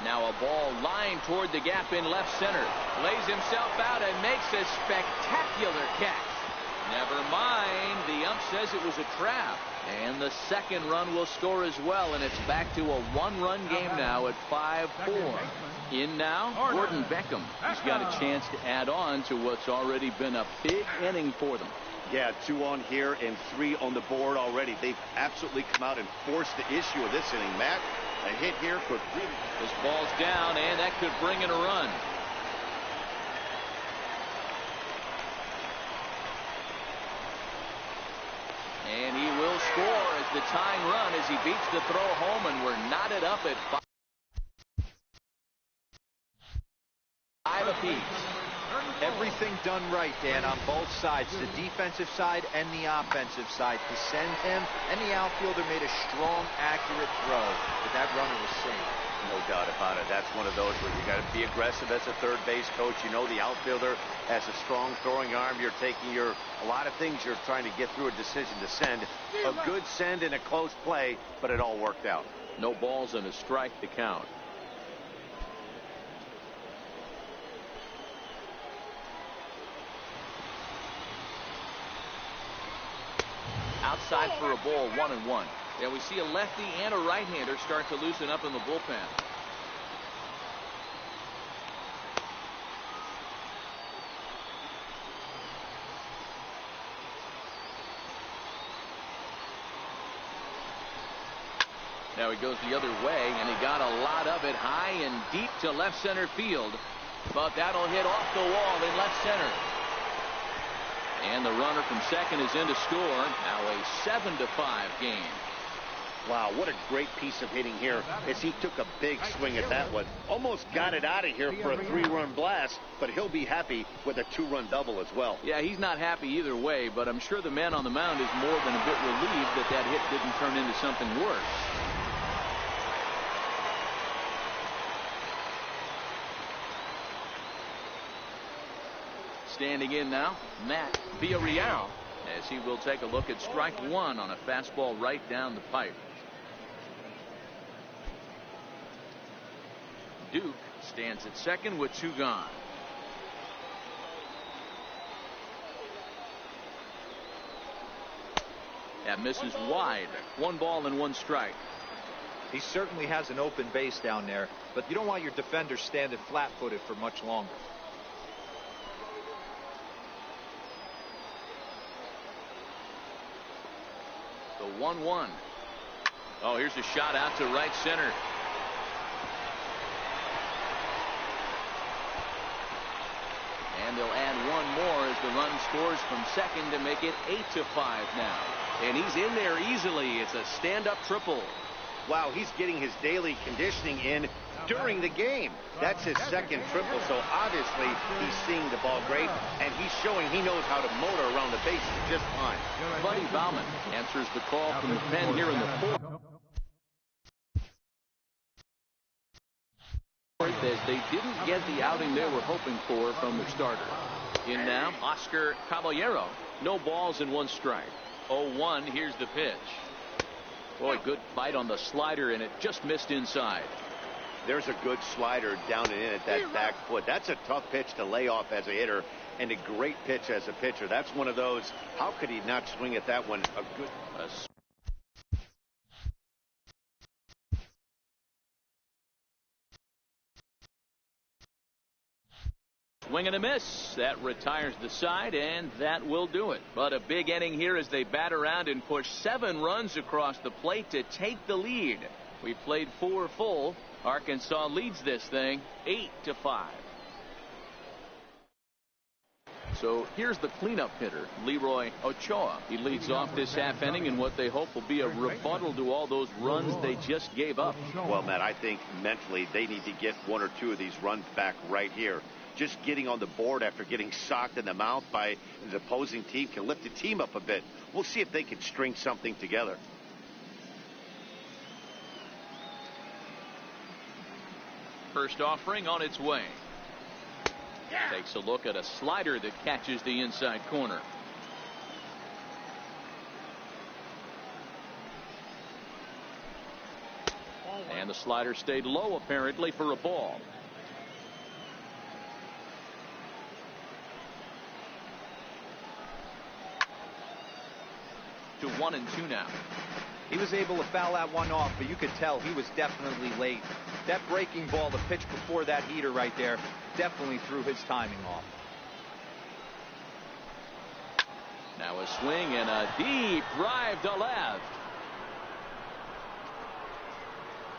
Now a ball lined toward the gap in left center. Lays himself out and makes a spectacular catch. Never mind. The ump says it was a trap. And the second run will score as well, and it's back to a 1-run game now at 5-4. In now, Gordon Beckham. He's got a chance to add on to what's already been a big inning for them. Yeah, 2 on here and 3 on the board already. They've absolutely come out and forced the issue of this inning, Matt. A hit here for 3. This ball's down, and that could bring in a run. And he will score as the tying run as he beats the throw home, and we're knotted up at 5 apiece. Everything done right, Dan, on both sides, the defensive side and the offensive side, to send him, and the outfielder made a strong, accurate throw, but that runner was safe. No doubt about it. That's one of those where you got to be aggressive as a third base coach. You know the outfielder has a strong throwing arm. You're taking a lot of things you're trying to get through a decision to send. A good send and a close play, but it all worked out. No balls and a strike to count. Outside for a ball, 1-1. Yeah, we see a lefty and a right-hander start to loosen up in the bullpen. Now he goes the other way, and he got a lot of it high and deep to left center field. But that'll hit off the wall in left center. And the runner from second is in to score. Now a 7-5 game. Wow, what a great piece of hitting here as he took a big swing at that one. Almost got it out of here for a 3-run blast, but he'll be happy with a 2-run double as well. Yeah, he's not happy either way, but I'm sure the man on the mound is more than a bit relieved that that hit didn't turn into something worse. Standing in now, Matt Villarreal, as he will take a look at strike one on a fastball right down the pipe. Duke stands at second with 2 gone. That misses wide. 1 ball and 1 strike. He certainly has an open base down there, but you don't want your defender standing flat-footed for much longer. The 1-1. Oh, here's a shot out to right center. And they'll add 1 more as the run scores from second to make it 8-5 now. And he's in there easily. It's a stand-up triple. Wow, he's getting his daily conditioning in during the game. That's his second triple, so obviously he's seeing the ball great, and he's showing he knows how to motor around the bases just fine. Buddy Bauman answers the call from the pen here in the 4th. As they didn't get the outing they were hoping for from the starter. In now, Oscar Caballero. No balls and 1 strike. 0-1. Here's the pitch. Boy, good bite on the slider, and it just missed inside. There's a good slider down and in at that back foot. That's a tough pitch to lay off as a hitter, and a great pitch as a pitcher. That's one of those, how could he not swing at that one? Swing and a miss. That retires the side, and that will do it. But a big inning here as they bat around and push 7 runs across the plate to take the lead. We played 4 full. Arkansas leads this thing 8-5. So here's the cleanup hitter, Leroy Ochoa. He leads off this half inning in what they hope will be a rebuttal to all those runs they just gave up. Well, Matt, I think mentally they need to get 1 or 2 of these runs back right here. Just getting on the board after getting socked in the mouth by the opposing team can lift the team up a bit. We'll see if they can string something together. First offering on its way. Takes a look at a slider that catches the inside corner. And the slider stayed low apparently for a ball. To 1-2 now. He was able to foul that one off, but you could tell he was definitely late. That breaking ball, the pitch before that heater right there, definitely threw his timing off. Now a swing and a deep drive to left.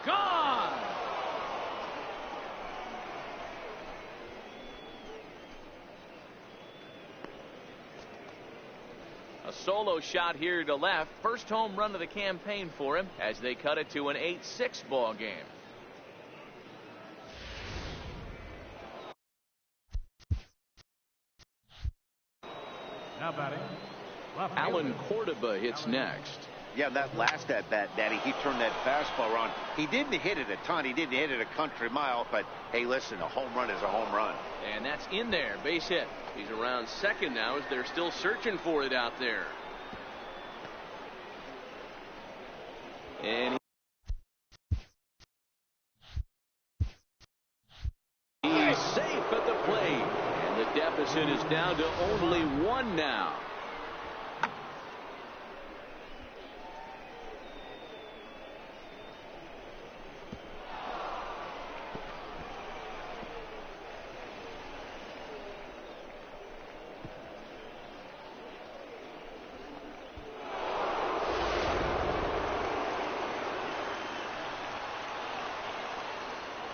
Gone! A solo shot here to left. First home run of the campaign for him as they cut it to an 8-6 ball game. Now batting, Alan Cordoba hits next. Yeah, that last at bat, Daddy, he turned that fastball around. He didn't hit it a ton. He didn't hit it a country mile. But, hey, listen, a home run is a home run. And that's in there. Base hit. He's around second now as they're still searching for it out there. And he's safe at the plate. And the deficit is down to only one now.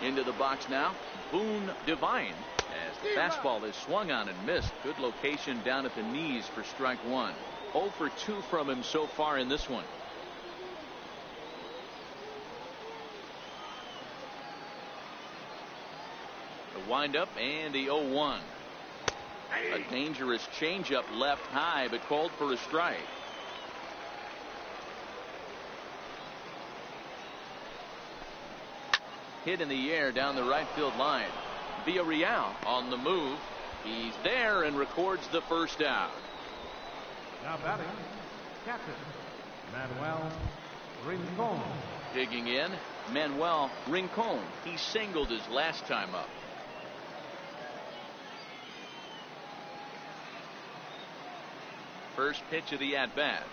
Into the box now, Boone Devine, as the fastball is swung on and missed. Good location down at the knees for strike one. 0 for 2 from him so far in this one. The windup and the 0-1. A dangerous changeup left high, but called for a strike. Hit in the air down the right field line. Villarreal on the move. He's there and records the first out. now batting, catcher, Manuel Rincon. Digging in, Manuel Rincon. He singled his last time up. First pitch of the at-bat.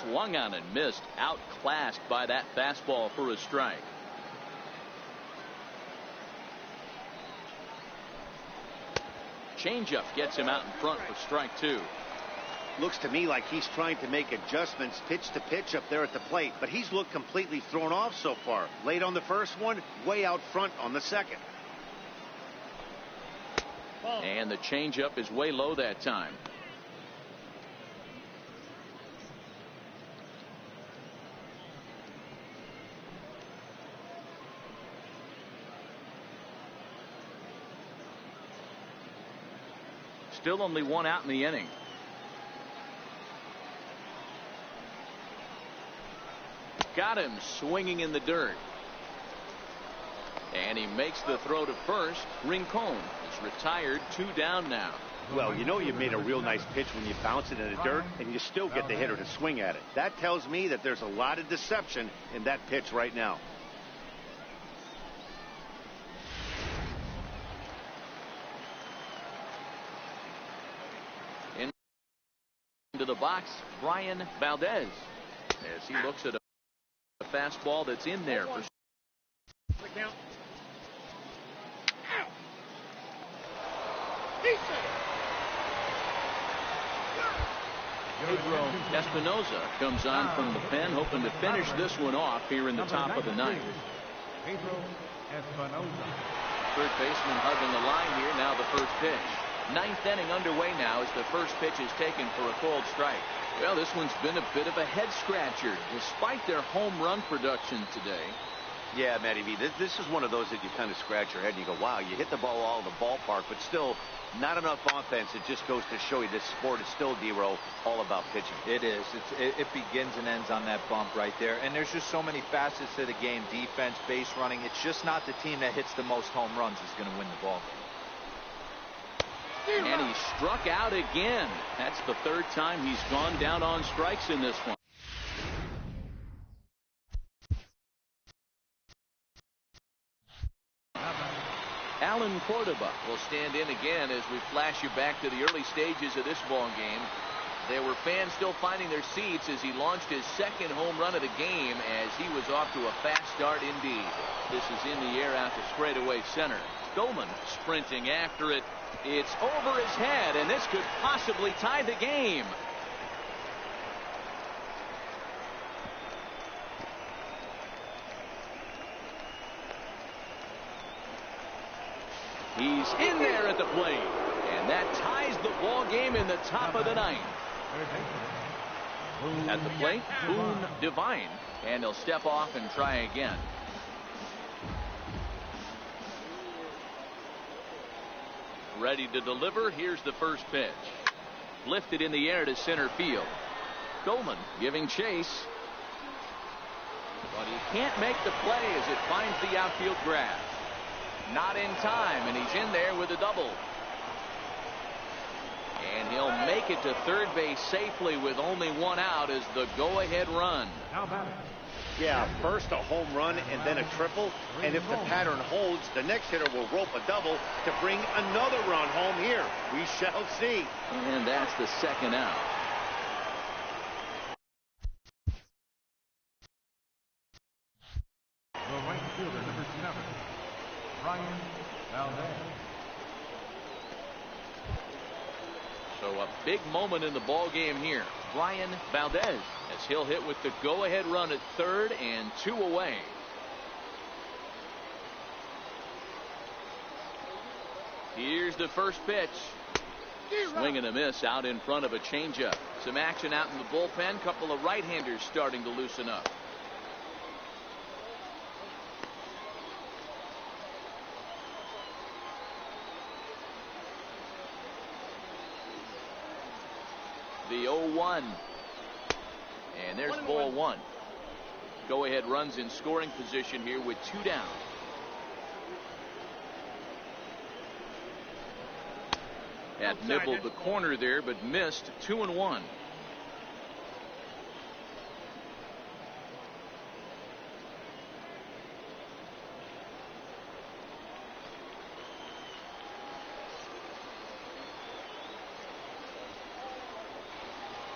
Swung on and missed. Outclassed by that fastball for a strike. Changeup gets him out in front for strike two. Looks to me like he's trying to make adjustments pitch to pitch up there at the plate, but he's looked completely thrown off so far. Late on the first one, way out front on the second. And the changeup is way low that time. Still only one out in the inning. Got him swinging in the dirt. And he makes the throw to first. Rincon is retired, 2 down now. Well, you know you made a real nice pitch when you bounce it in the dirt and you still get the hitter to swing at it. That tells me that there's a lot of deception in that pitch right now. Into the box, Brian Valdez, as he looks at a fastball that's in there for Pedro Espinosa comes on from the pen, hoping to finish this one off here in the top of the ninth. Pedro Espinosa. Third baseman hugging the line here. Now the first pitch. Ninth inning underway now as the first pitch is taken for a called strike. Well, this one's been a bit of a head scratcher despite their home run production today. Yeah, Matty V, this is one of those that you kind of scratch your head and you go, wow, you hit the ball all in the ballpark, but still not enough offense. It just goes to show you this sport is still, D-Row, all about pitching. It is. It begins and ends on that bump right there. And there's just so many facets to the game. Defense, base running. It's just not the team that hits the most home runs is going to win the ball. And he struck out again. That's the third time he's gone down on strikes in this one. Alan Cordoba will stand in again as we flash you back to the early stages of this ball game. There were fans still finding their seats as he launched his second home run of the game as he was off to a fast start indeed. This is in the air out to straightaway center. Goldman sprinting after it. It's over his head, and this could possibly tie the game. He's in there at the plate. And that ties the ball game in the top of the ninth. At the plate, Boone Devine. And he'll step off and try again. Ready to deliver. Here's the first pitch. Lifted in the air to center field. Goldman giving chase. But he can't make the play as it finds the outfield grass. Not in time, and he's in there with a double. And he'll make it to third base safely with only one out as the go-ahead run. Yeah, first a home run and then a triple. And if the pattern holds, the next hitter will rope a double to bring another run home here. We shall see. And that's the second out. The right fielder, number 7, Brian Valdez. So a big moment in the ball game here. Brian Valdez, as he'll hit with the go-ahead run at third and 2 away. Here's the first pitch. Swing and a miss out in front of a changeup. Some action out in the bullpen. Couple of right-handers starting to loosen up. The 0-1. And there's ball 1. Go-ahead runs in scoring position here with 2 down. Had nibbled the corner there, but missed. 2-1.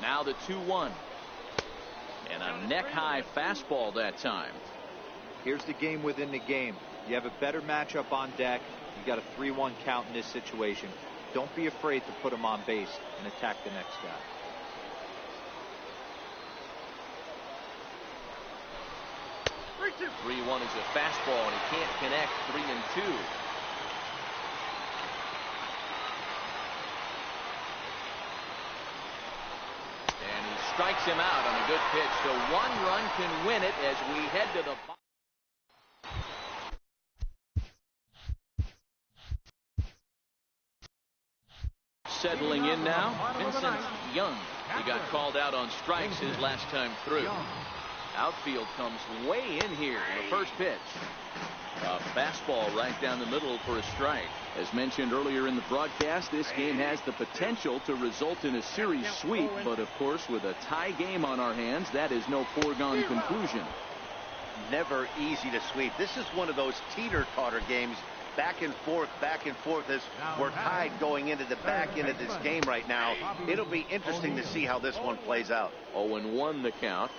Now the 2-1. And a neck-high fastball that time. Here's the game within the game. You have a better matchup on deck. You got a 3-1 count in this situation. Don't be afraid to put him on base and attack the next guy. Three 3-1 is a fastball, and he can't connect. 3-2. Strikes him out on a good pitch, so 1 run can win it as we head to the bottom. Settling in now, Vincent Young. He got called out on strikes his last time through. Outfield comes way in here. The first pitch. A fastball right down the middle for a strike. As mentioned earlier in the broadcast, this game has the potential to result in a series sweep, but of course with a tie game on our hands, that is no foregone conclusion. Never easy to sweep. This is one of those teeter-totter games, back and forth as we're tied going into the back end of this game right now. It'll be interesting to see how this one plays out. 0-1 the count.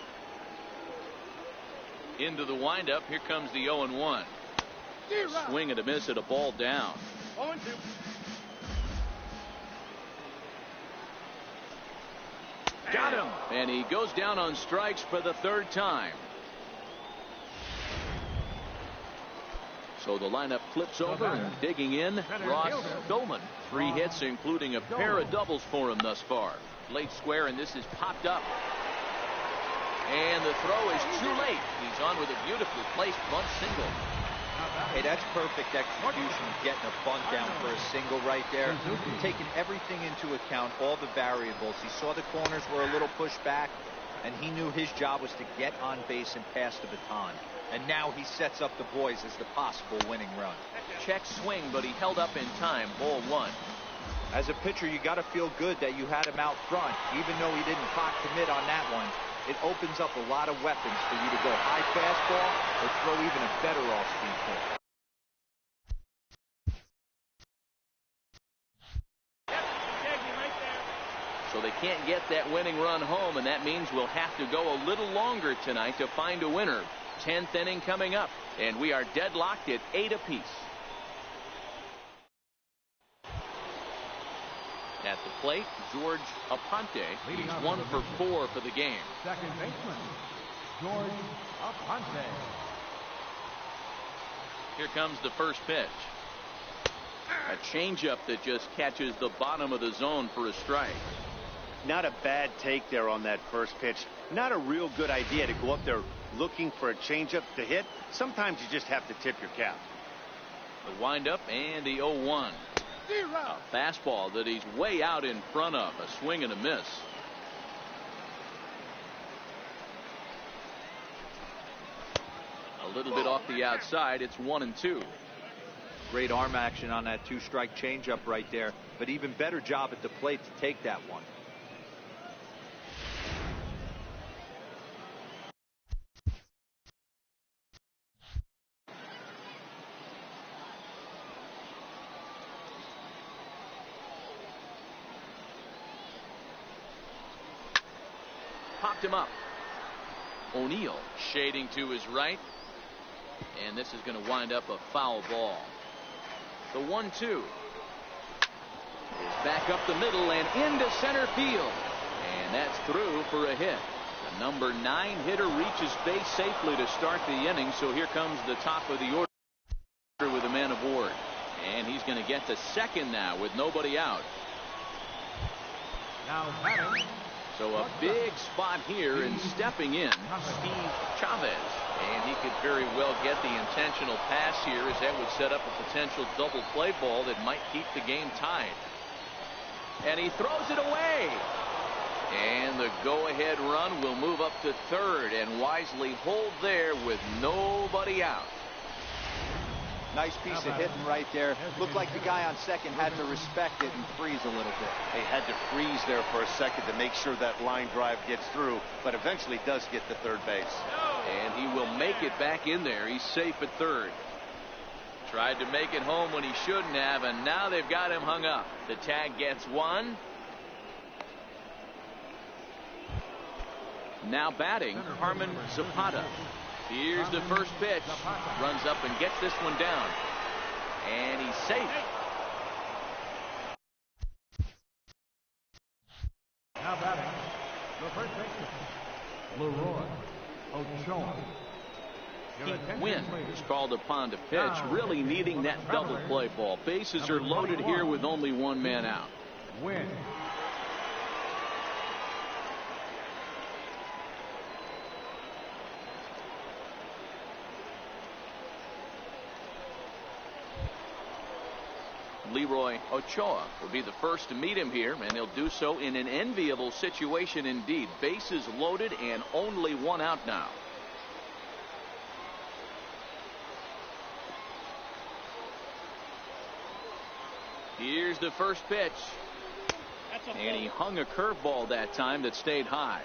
Into the windup. Here comes the 0-1. Swing and a miss at a ball down. 0-2. Got him. And he goes down on strikes for the 3rd time. So the lineup flips over, and digging in, Ross Doman. 3 hits, including a pair of doubles for him thus far. Late square, and this is popped up. And the throw is too late. He's on with a beautifully placed bunt single. Hey, that's perfect execution, getting a bunt down for a single right there. Taking everything into account, all the variables. He saw the corners were a little pushed back, and he knew his job was to get on base and pass the baton. And now he sets up the boys as the possible winning run. Check swing, but he held up in time. Ball 1. As a pitcher, you got to feel good that you had him out front, even though he didn't pot commit on that one. It opens up a lot of weapons for you to go high fastball or throw even a better off-speed pitch. So they can't get that winning run home, and that means we'll have to go a little longer tonight to find a winner. 10th inning coming up, and we are deadlocked at 8 apiece. At the plate, George Aponte. He's 1 for 4 for the game. Second baseman, George Aponte. Here comes the first pitch. A changeup that just catches the bottom of the zone for a strike. Not a bad take there on that first pitch. Not a real good idea to go up there looking for a changeup to hit. Sometimes you just have to tip your cap. The windup and the 0-1. A fastball that he's way out in front of. A swing and a miss. A little bit off the outside. It's 1-2. Great arm action on that 2-strike changeup right there, but even better job at the plate to take that one. Popped him up. O'Neill shading to his right, and this is going to wind up a foul ball. The 1-2 is back up the middle and into center field, and that's through for a hit. The number 9 hitter reaches base safely to start the inning, so here comes the top of the order with a man aboard, and he's going to get to second now with nobody out. Now batting. So a big spot here, and stepping in, Steve Chavez. And he could very well get the intentional pass here, as that would set up a potential double play ball that might keep the game tied. And he throws it away. And the go-ahead run will move up to third and wisely hold there with nobody out. Nice piece of hitting right there. Looked like the guy on second had to respect it and freeze a little bit. They had to freeze there for a second to make sure that line drive gets through, but eventually does get to third base. And he will make it back in there. He's safe at third. Tried to make it home when he shouldn't have, and now they've got him hung up. The tag gets one. Now batting, Carmen Zapata. Here's the first pitch. Runs up and gets this one down. And he's safe. Now batting, the first baseman, Leroy Ochoa. Pete Wynn is called upon to pitch, really needing that double play ball. Bases are loaded here with only one man out. Wynn. Leroy Ochoa will be the first to meet him here, and he'll do so in an enviable situation indeed. Bases loaded and only one out now. Here's the first pitch. And he hung a curveball that time that stayed high.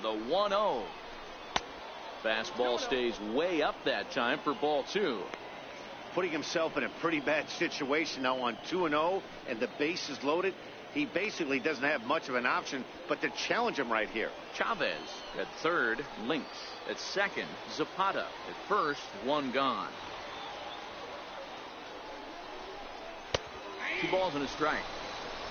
The 1-0. Fastball stays way up that time for ball 2. Putting himself in a pretty bad situation now on 2-0 and the base is loaded. He basically doesn't have much of an option but to challenge him right here. Chavez at third, Links at second, Zapata at first, one gone. 2 balls and a strike.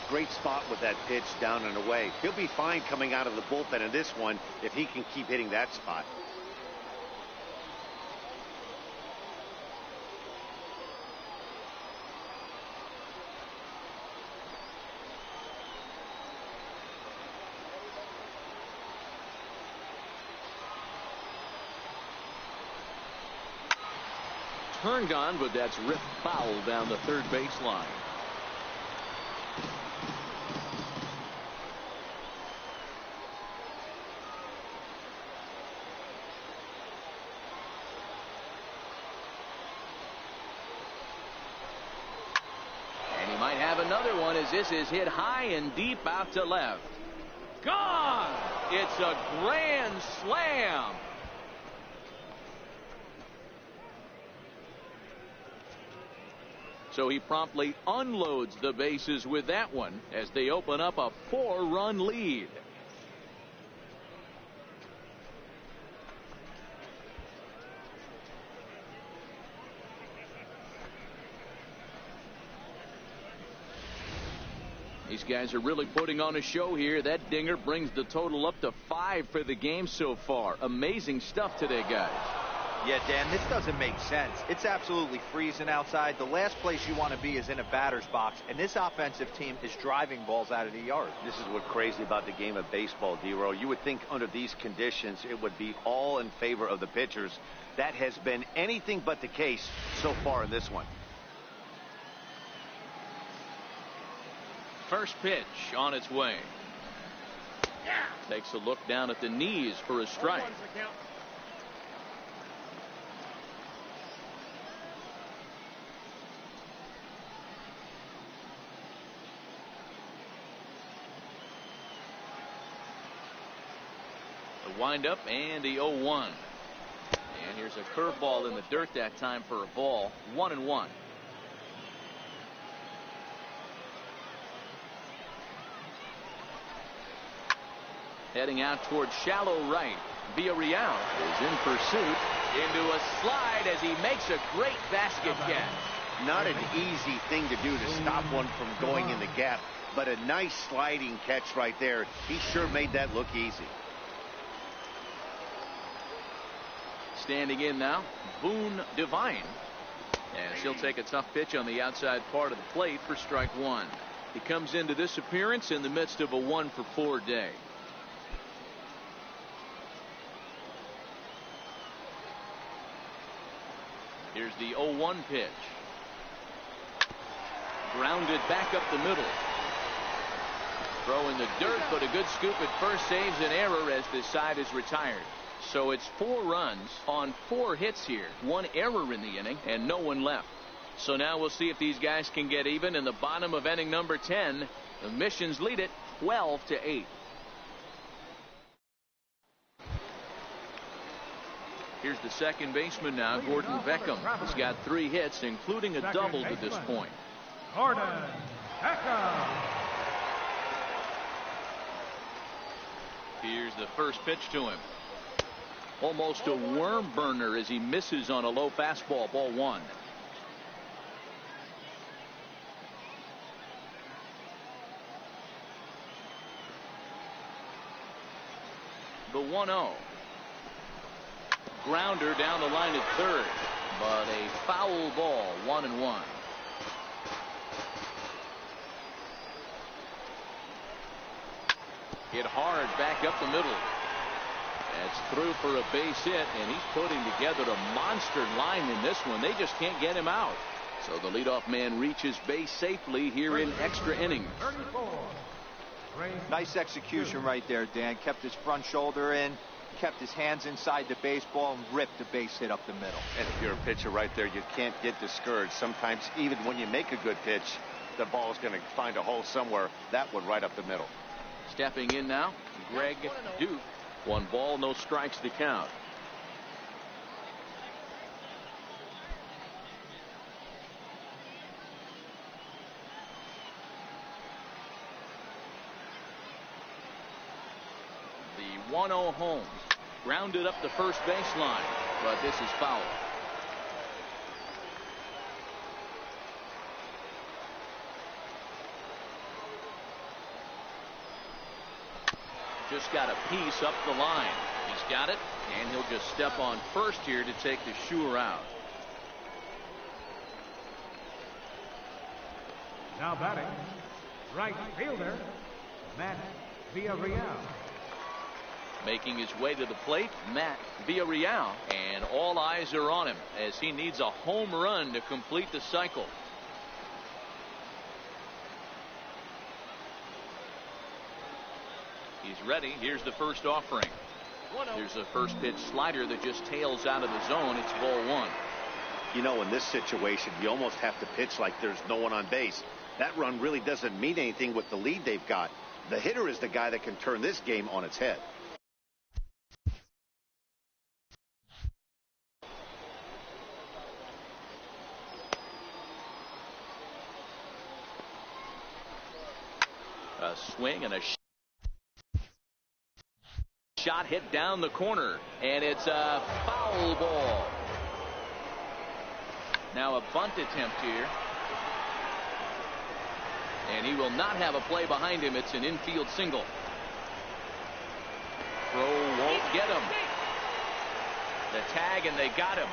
Great spot with that pitch down and away. He'll be fine coming out of the bullpen in this one if he can keep hitting that spot. Turned on, but that's ripped foul down the third baseline. And he might have another one as this is hit high and deep out to left. Gone! It's a grand slam. So he promptly unloads the bases with that one as they open up a 4-run lead. These guys are really putting on a show here. That dinger brings the total up to 5 for the game so far. Amazing stuff today, guys. Yeah, Dan, this doesn't make sense. It's absolutely freezing outside. The last place you want to be is in a batter's box, and this offensive team is driving balls out of the yard. This is what's crazy about the game of baseball, D-Row. You would think under these conditions it would be all in favor of the pitchers. That has been anything but the case so far in this one. First pitch on its way. Takes a look down at the knees for a strike. The windup and the 0-1. And here's a curveball in the dirt that time for a ball. 1-1. Heading out towards shallow right. Villarreal is in pursuit. Into a slide as he makes a great basket catch. Not an easy thing to do to stop one from going in the gap, but a nice sliding catch right there. He sure made that look easy. Standing in now, Boone Devine. And she'll take a tough pitch on the outside part of the plate for strike one. He comes into this appearance in the midst of a 1-for-4 day. Here's the 0-1 pitch. Grounded back up the middle. Throw in the dirt, but a good scoop at first saves an error as this side is retired. So it's 4 runs on 4 hits here. 1 error in the inning and no one left. So now we'll see if these guys can get even in the bottom of inning number 10. The Missions lead it 12-8. Here's the second baseman now, Gordon Beckham. He's got 3 hits, including a double to this point. Gordon Beckham. Here's the first pitch to him. Almost a worm burner as he misses on a low fastball. Ball 1. The 1-0. Grounder down the line at third, but a foul ball. 1-1. Hit hard back up the middle. That's through for a base hit, and he's putting together a monster line in this one. They just can't get him out. So the leadoff man reaches base safely here in extra innings. Nice execution right there, Dan. Kept his front shoulder in, kept his hands inside the baseball, and ripped the base hit up the middle. And if you're a pitcher right there, you can't get discouraged. Sometimes even when you make a good pitch, the ball is going to find a hole somewhere. That one right up the middle. Stepping in now, Greg Duke. 1 ball, no strikes to count. The 1-0 home. Grounded up the first baseline, but this is foul. Just got a piece up the line. He's got it, and he'll just step on first here to take the sure out. Now batting, right fielder, Matt Villarreal. Making his way to the plate, Matt Villarreal, and all eyes are on him as he needs a home run to complete the cycle. He's ready. Here's the first offering. Here's a first pitch slider that just tails out of the zone. It's ball 1. You know, in this situation, you almost have to pitch like there's no one on base. That run really doesn't mean anything with the lead they've got. The hitter is the guy that can turn this game on its head. A swing and a shot hit down the corner, and it's a foul ball. Now a bunt attempt here. And he will not have a play behind him. It's an infield single. Throw won't get him. The tag, and they got him.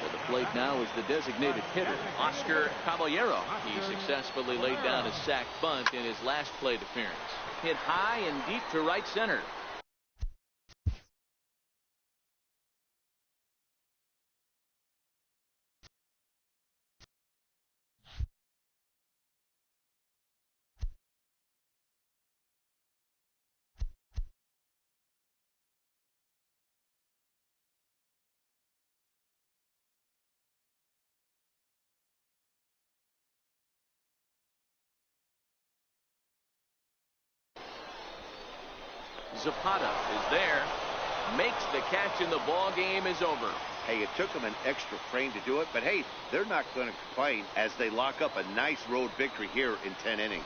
To the plate now is the designated hitter, Oscar Caballero. He successfully laid down a sac bunt in his last plate appearance. Hit high and deep to right center. Zapata is there, makes the catch, and the ball game is over. Hey, it took them an extra frame to do it, but hey, they're not going to complain as they lock up a nice road victory here in 10 innings.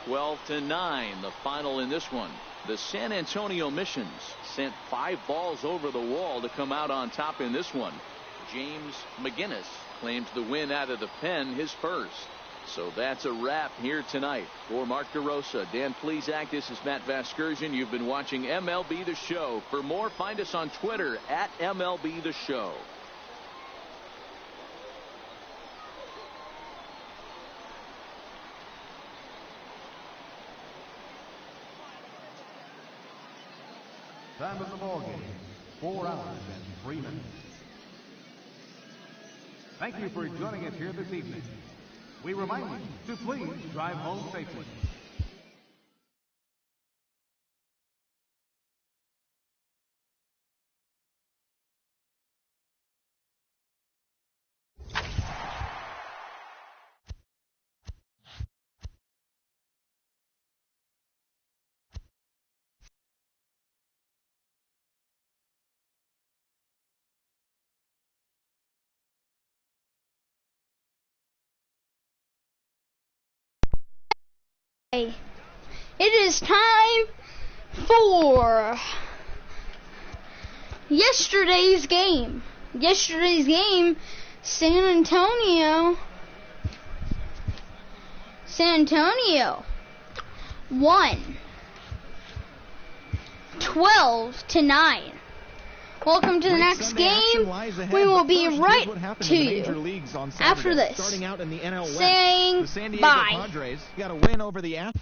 12-9, the final in this one. The San Antonio Missions sent 5 balls over the wall to come out on top in this one. James McGinnis claims the win out of the pen, his first. So that's a wrap here tonight. For Mark DeRosa, Dan Plesac, this is Matt Vasgersian. You've been watching MLB The Show. For more, find us on Twitter at MLB The Show. Time of the ball game, 4 hours and 3 minutes. Thank you for joining us here this evening. We remind you to please drive home safely. It is time for yesterday's game. San Antonio won 12-9. Welcome to the next game. We will be right to you after this. Starting out in the NL West, saying the San Diego bye. Padres got a win over the Astros.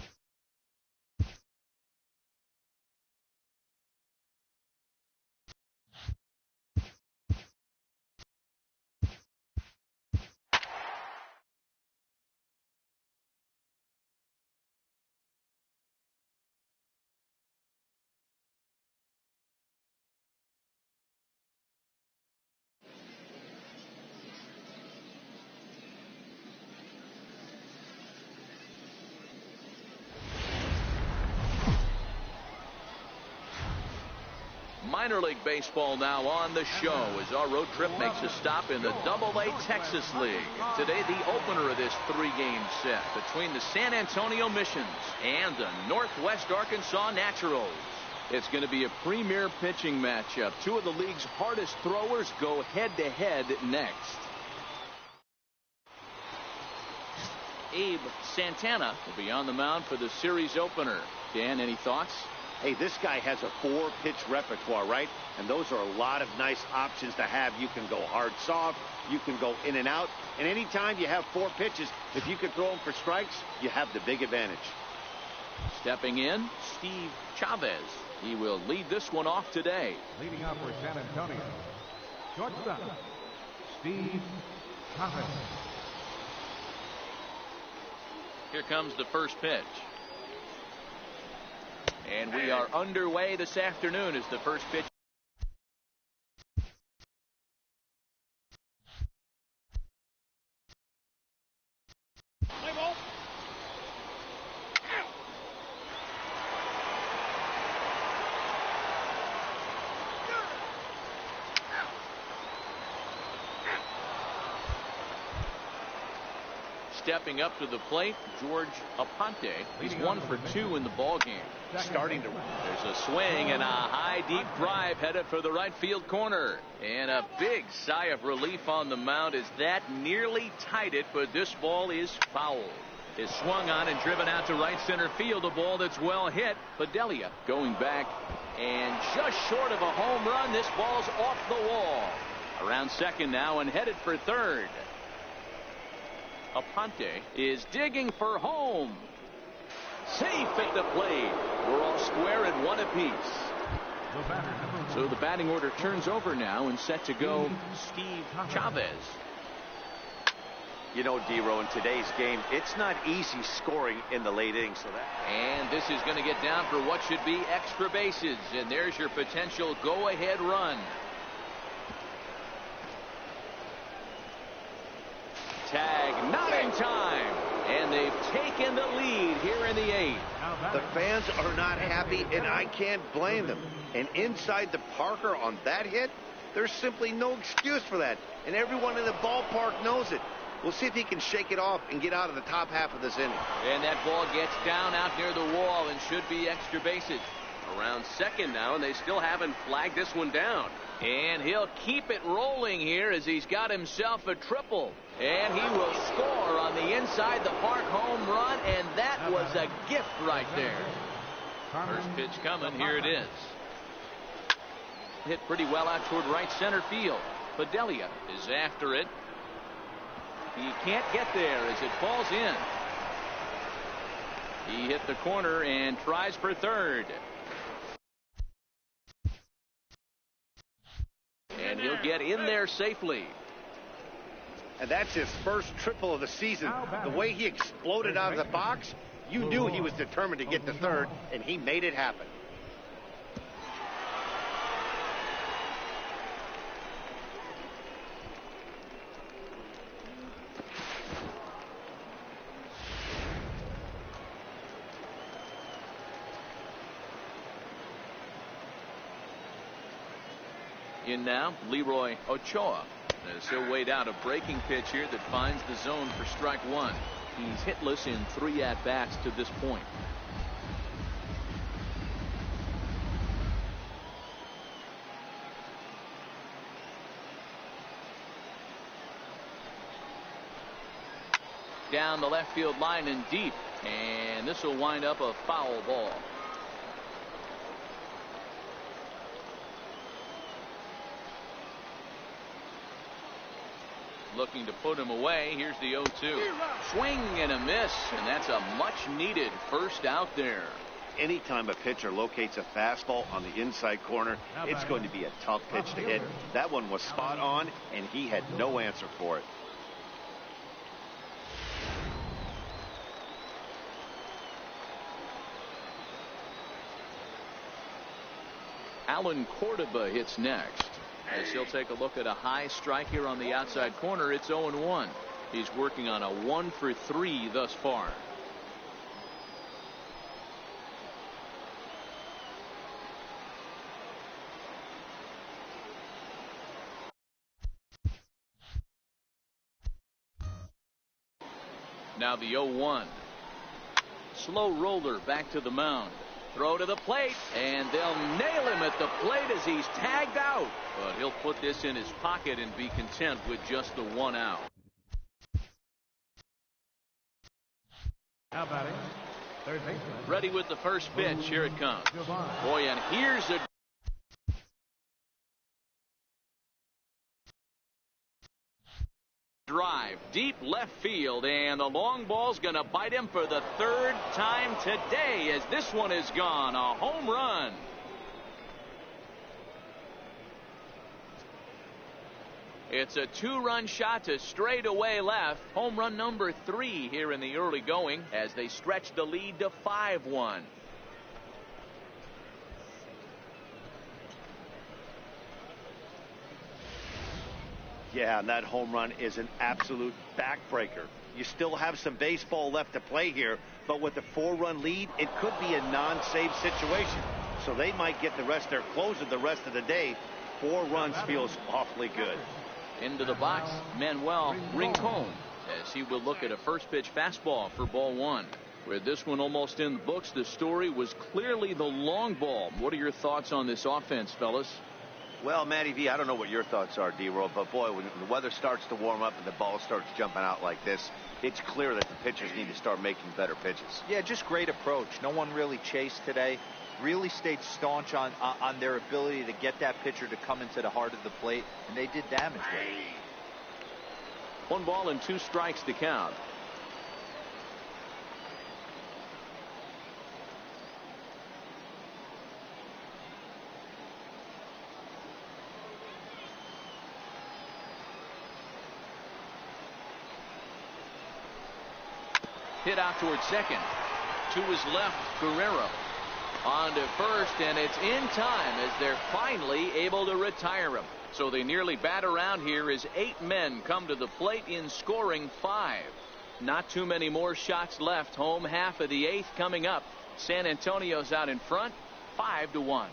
Minor League Baseball now on the show as our road trip makes a stop in the Double-A Texas League. Today, the opener of this 3-game set between the San Antonio Missions and the Northwest Arkansas Naturals. It's going to be a premier pitching matchup. Two of the league's hardest throwers go head-to-head next. Abe Santana will be on the mound for the series opener. Dan, any thoughts? Hey, this guy has a 4-pitch repertoire, right? And those are a lot of nice options to have. You can go hard, soft. You can go in and out. And anytime you have 4 pitches, if you can throw them for strikes, you have the big advantage. Stepping in, Steve Chavez. He will lead this one off today. Leading off for San Antonio, shortstop, Steve Chavez. Here comes the first pitch. And we are underway this afternoon as the first pitch. stepping up to the plate, George Aponte. He's 1 for 2 in the ball game. Starting to. There's a swing and a high deep drive headed for the right field corner. And a big sigh of relief on the mound as that nearly tied it, but this ball is foul. Is swung on and driven out to right center field. A ball that's well hit. Bedelia going back and just short of a home run. This ball's off the wall. Around second now and headed for third. Aponte is digging for home. Safe at the plate. We're all square at 1 apiece. So the batting order turns over now and set to go Steve Chavez. You know, D-Row, in today's game, it's not easy scoring in the late innings. And this is going to get down for what should be extra bases. And there's your potential go-ahead run. Tag not in time. And they've taken the lead here in the 8th. The fans are not happy, and I can't blame them. And inside the Parker on that hit, there's simply no excuse for that. And everyone in the ballpark knows it. We'll see if he can shake it off and get out of the top half of this inning. And that ball gets down out near the wall and should be extra bases. Around second now, and they still haven't flagged this one down. And he'll keep it rolling here as he's got himself a triple. And he will score on the inside the park home run, and that was a gift right there. First pitch coming. Here it is. Hit pretty well out toward right center field. Bedelia is after it. He can't get there as it falls in. He hit the corner and tries for third. And he'll get in there safely. And that's his first triple of the season. The way he exploded out of the box, you knew he was determined to get to third, and he made it happen. In now, Leroy Ochoa. As he'll wait out a breaking pitch here that finds the zone for strike 1. He's hitless in 3 at-bats to this point. Down the left field line and deep. And this will wind up a foul ball. Looking to put him away. Here's the 0-2. Swing and a miss, and that's a much-needed first out there. Anytime a pitcher locates a fastball on the inside corner, it's going to be a tough pitch to hit. That one was spot on, and he had no answer for it. Alan Cordoba hits next. As he'll take a look at a high strike here on the outside corner. It's 0-1. He's working on a 1 for 3 thus far. Now the 0-1. Slow roller back to the mound. Throw to the plate, and they'll nail him at the plate as he's tagged out. But he'll put this in his pocket and be content with just the 1 out. Now batting, third baseman. Ready with the first pitch. Here it comes. Boy, and here's a drive deep left field, and the long ball's going to bite him for the 3rd time today as this one is gone. A home run. It's a 2-run shot to straightaway left. Home run number 3 here in the early going as they stretch the lead to 5-1. Yeah, and that home run is an absolute backbreaker. You still have some baseball left to play here, but with a 4-run lead, it could be a non-save situation. So they might get the rest of their closer the rest of the day. 4 runs feels awfully good. Into the box, Manuel Rincon. as he will look at a first pitch fastball for ball one. With this one almost in the books, the story was clearly the long ball. What are your thoughts on this offense, fellas? Well, Matty V, I don't know what your thoughts are, D-Roll, but boy, when the weather starts to warm up and the ball starts jumping out like this, it's clear that the pitchers need to start making better pitches. Yeah, just great approach. No one really chased today. Really stayed staunch on their ability to get that pitcher to come into the heart of the plate, and they did damage with it. 1 ball and 2 strikes to count. Hit out towards second. To his left, Guerrero. On to first, and it's in time as they're finally able to retire him. So they nearly bat around here as 8 men come to the plate in scoring 5. Not too many more shots left. Home half of the 8th coming up. San Antonio's out in front, 5-1.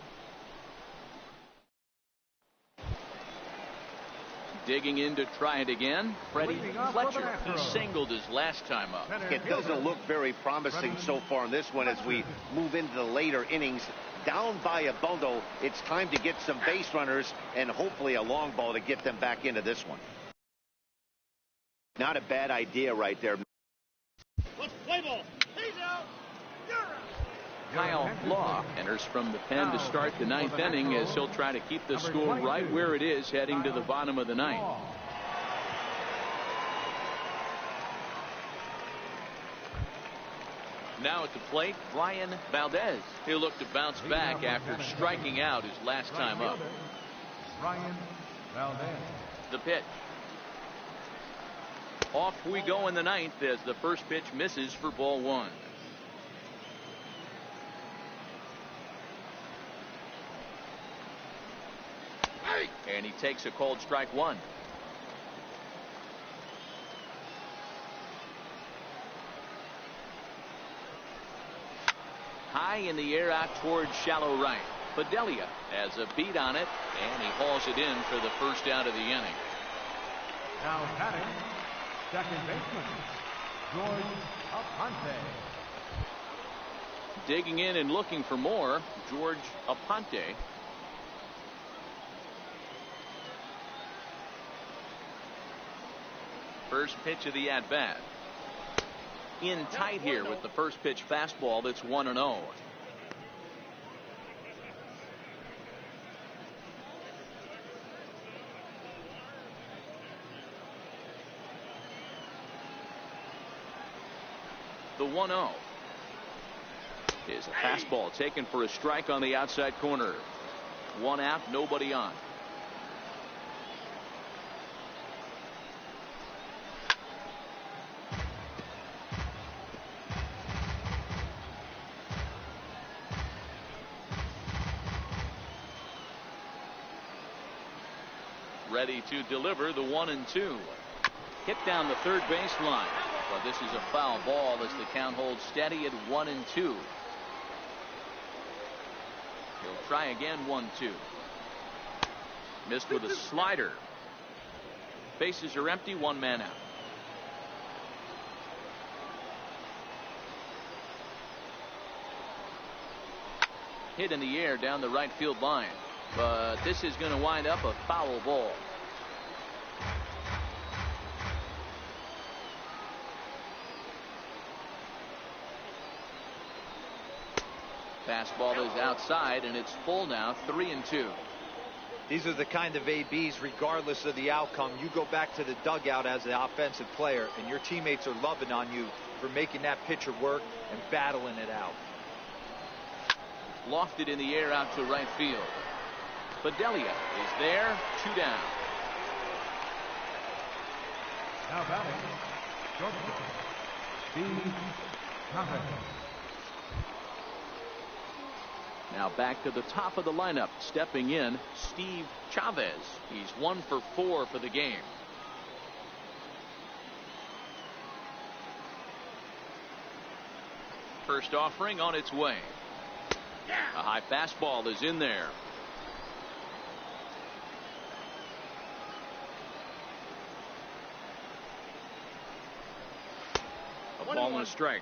Digging in to try it again, Freddie Fletcher. He singled his last time up. It doesn't look very promising so far in this one as we move into the later innings. Down by a bundle, it's time to get some base runners and hopefully a long ball to get them back into this one. Not a bad idea right there. Let's play ball. He's out. You're out. Kyle Law enters from the pen to start the 9th inning as he'll try to keep the score right where it is heading to the bottom of the 9th. Now at the plate, Brian Valdez. He'll look to bounce back after striking out his last time up. Brian Valdez. The pitch. Off we go in the 9th as the first pitch misses for ball 1. And he takes a called strike 1. High in the air out towards shallow right. Bedelia has a beat on it, and he hauls it in for the first out of the inning. Now batting, second baseman, George Aponte. Digging in and looking for more, George Aponte. First pitch of the at-bat. In tight here with the first pitch fastball that's 1-0. The 1-0 is a fastball taken for a strike on the outside corner. 1 out, nobody on. Ready to deliver the 1-2. Hit down the third baseline. But this is a foul ball as the count holds steady at 1-2. He'll try again. 1-2. Missed with a slider. Bases are empty. 1 man out. Hit in the air down the right field line. But this is going to wind up a foul ball. Fastball is outside, and it's full now. 3-2. These are the kind of ABs, regardless of the outcome. You go back to the dugout as an offensive player, and your teammates are loving on you for making that pitcher work and battling it out. Lofted in the air out to right field. Bedelia is there. 2 down. Now batting, shortstop, Steve Chavez. Now back to the top of the lineup. Stepping in, Steve Chavez. He's 1 for 4 for the game. First offering on its way. A high fastball is in there. ball and a strike.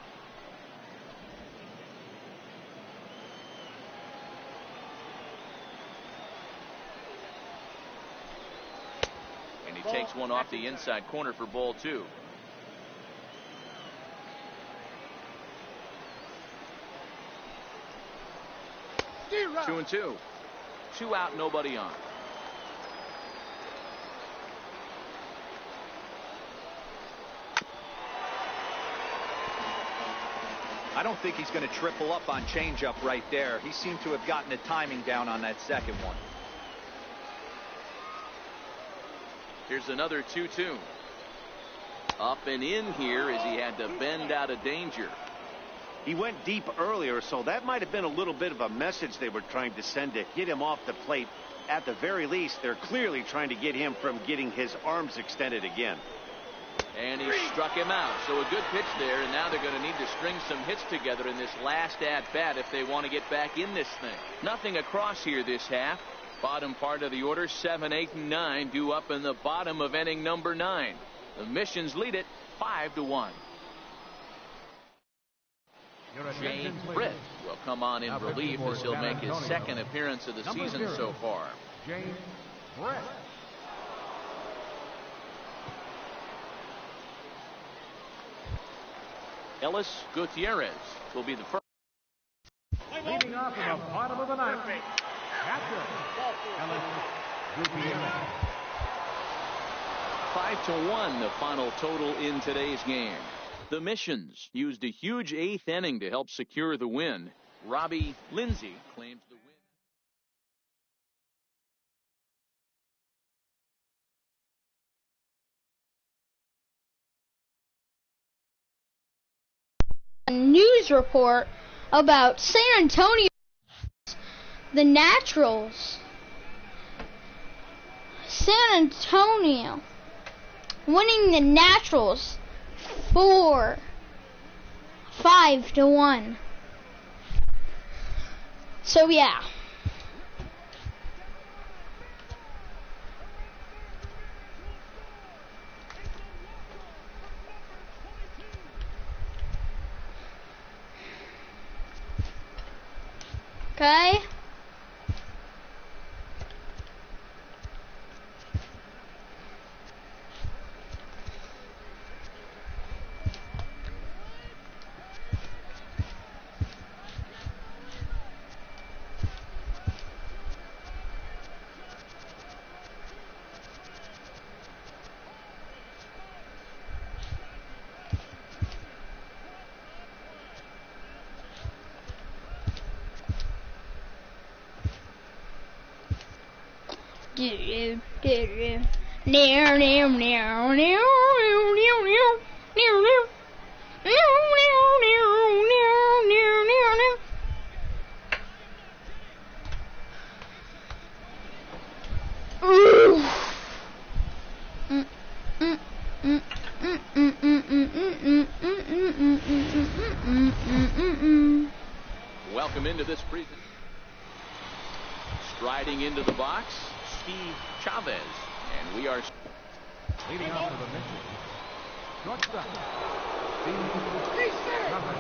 And he takes one off the inside corner for ball 2. Two and two. 2 out, nobody on. I don't think he's going to triple up on changeup right there. He seemed to have gotten the timing down on that second one. Here's another 2-2. Up and in here as he had to bend out of danger. He went deep earlier, so that might have been a little bit of a message they were trying to send to get him off the plate. At the very least, they're clearly trying to get him from getting his arms extended again. And he struck him out. So a good pitch there, and now they're going to need to string some hits together in this last at-bat if they want to get back in this thing. Nothing across here this half. Bottom part of the order, 7, 8, and 9 due up in the bottom of inning number 9. The Missions lead it 5-1. Jay Britt will come on in relief as he'll make his second appearance of the season so far. James Britt. Ellis Gutierrez will be the first. Leading off in the bottom of the ninth, catcher Ellis Gutierrez. 5-1 the final total in today's game. The Missions used a huge 8th inning to help secure the win. Robbie Lindsay claims the win. A news report about San Antonio, the Naturals. San Antonio winning the Naturals 5-1. So yeah. Okay. Welcome into this presentation. Striding into the box, Steve Chavez, and we are leading off for the Missions. Shortstop, Steve Chavez.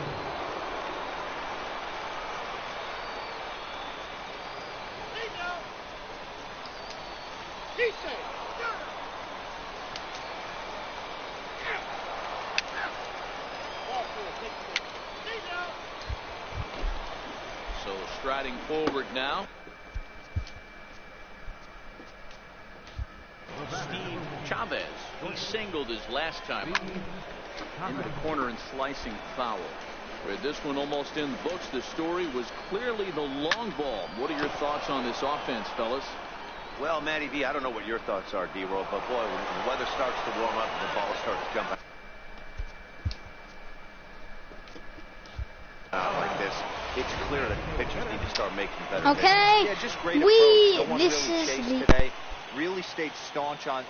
So striding forward now. Steve Chavez. He singled his last time into the corner and slicing foul. With this one almost in the books, the story was clearly the long ball. What are your thoughts on this offense, fellas? Well, Matty V, I don't know what your thoughts are, D-Roll, but boy, when the weather starts to warm up and the ball starts jumping out like this, it's clear that the pitchers need to start making better Okay. Yeah, just great approach. No one really chased today. Really stayed staunch on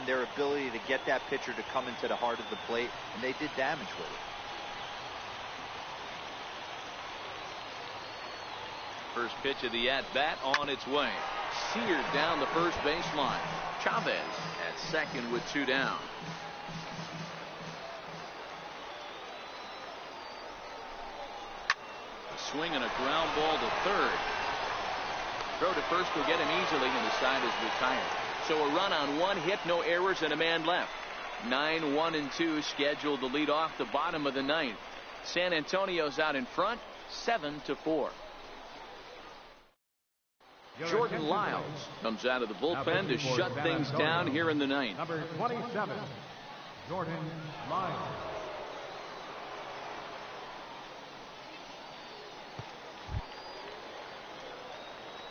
their ability to get that pitcher to come into the heart of the plate, and they did damage with it. First pitch of the at-bat on its way. Seared down the first baseline. Chavez at second with 2 down. swing and a ground ball to third. Throw to first will get him easily, and the side is retired. So a run on one hit, no errors, and a man left. 9-1-2 scheduled to lead off the bottom of the ninth. San Antonio's out in front, 7-4. Jordan Lyles comes out of the bullpen to shut things down here in the ninth. Number 27, Jordan Lyles.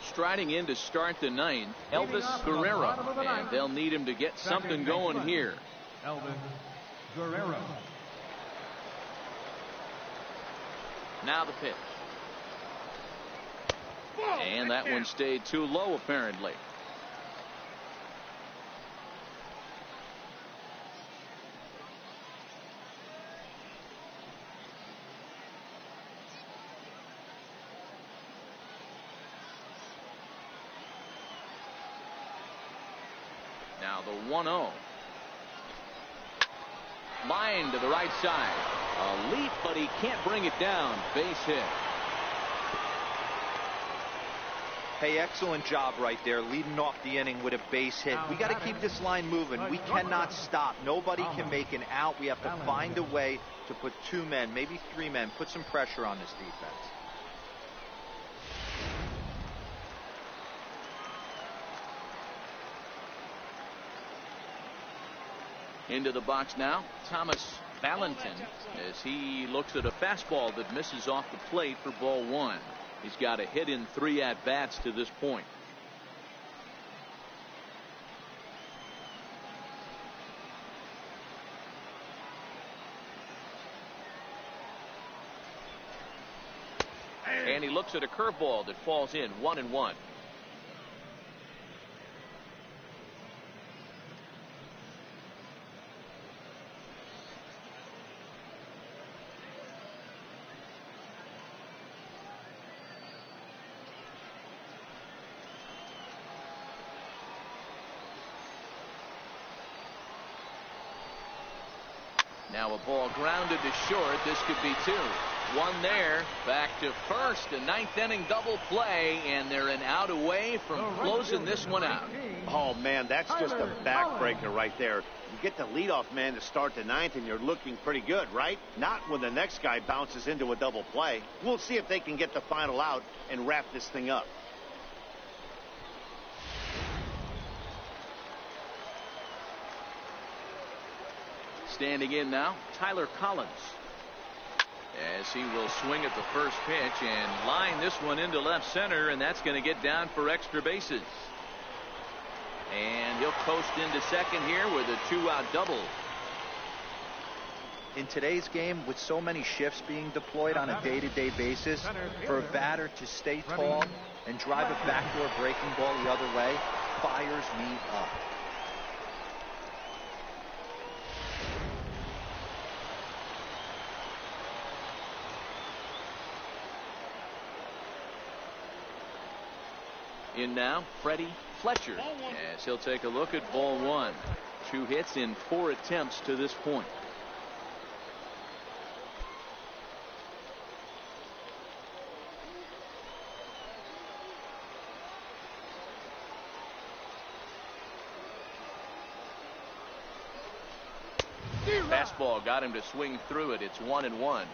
Striding in to start the ninth, Elvis Guerrero, and they'll need him to get something going here. Elvis Guerrero. Now the pitch. And that one stayed too low, apparently. Now the 1-0. Line to the right side. A leap, but he can't bring it down. Base hit. Hey, excellent job right there, leading off the inning with a base hit. We got to keep this line moving. We cannot stop. Nobody can make an out. We have to find a way to put 2 men, maybe 3 men, put some pressure on this defense. Into the box now, Thomas Valentin, as he looks at a fastball that misses off the plate for ball 1. He's got a hit in 3 at-bats to this point. And he looks at a curveball that falls in, 1-1. Now a ball grounded to short. This could be 2. 1 there. Back to first. A 9th inning double play, and they're an out away from closing this one out. Oh, man, that's just a backbreaker right there. You get the leadoff man to start the 9th, and you're looking pretty good, right? Not when the next guy bounces into a double play. We'll see if they can get the final out and wrap this thing up. Standing in now, Tyler Collins, as he will swing at the first pitch and line this one into left center, and that's going to get down for extra bases. And he'll coast into second here with a 2-out double. In today's game, with so many shifts being deployed on a day-to-day basis, for a batter to stay tall and drive a backdoor breaking ball the other way fires me up. In now, Freddie Fletcher, as he'll take a look at ball 1. 2 hits in 4 attempts to this point. Fastball got him to swing through it. It's 1-1.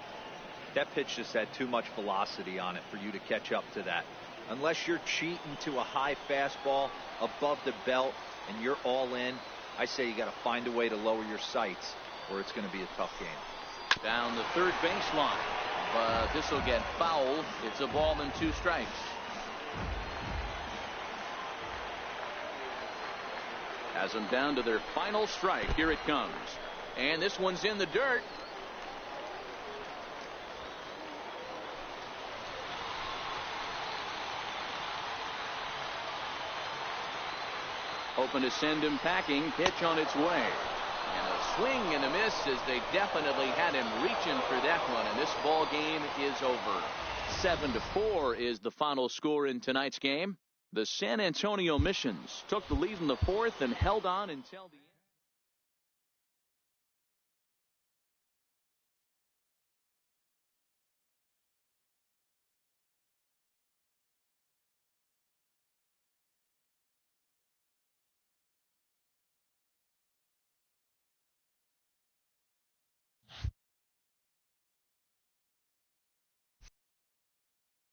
That pitch just had too much velocity on it for you to catch up to that. Unless you're cheating to a high fastball above the belt and you're all in, I say you got to find a way to lower your sights, or it's going to be a tough game. Down the third baseline, but this will get fouled. It's a ball and 2 strikes. Has them down to their final strike. Here it comes, and this one's in the dirt. Hoping to send him packing. Pitch on its way. And a swing and a miss, as they definitely had him reaching for that one. And this ball game is over. 7-4 is the final score in tonight's game. The San Antonio Missions took the lead in the 4th and held on until the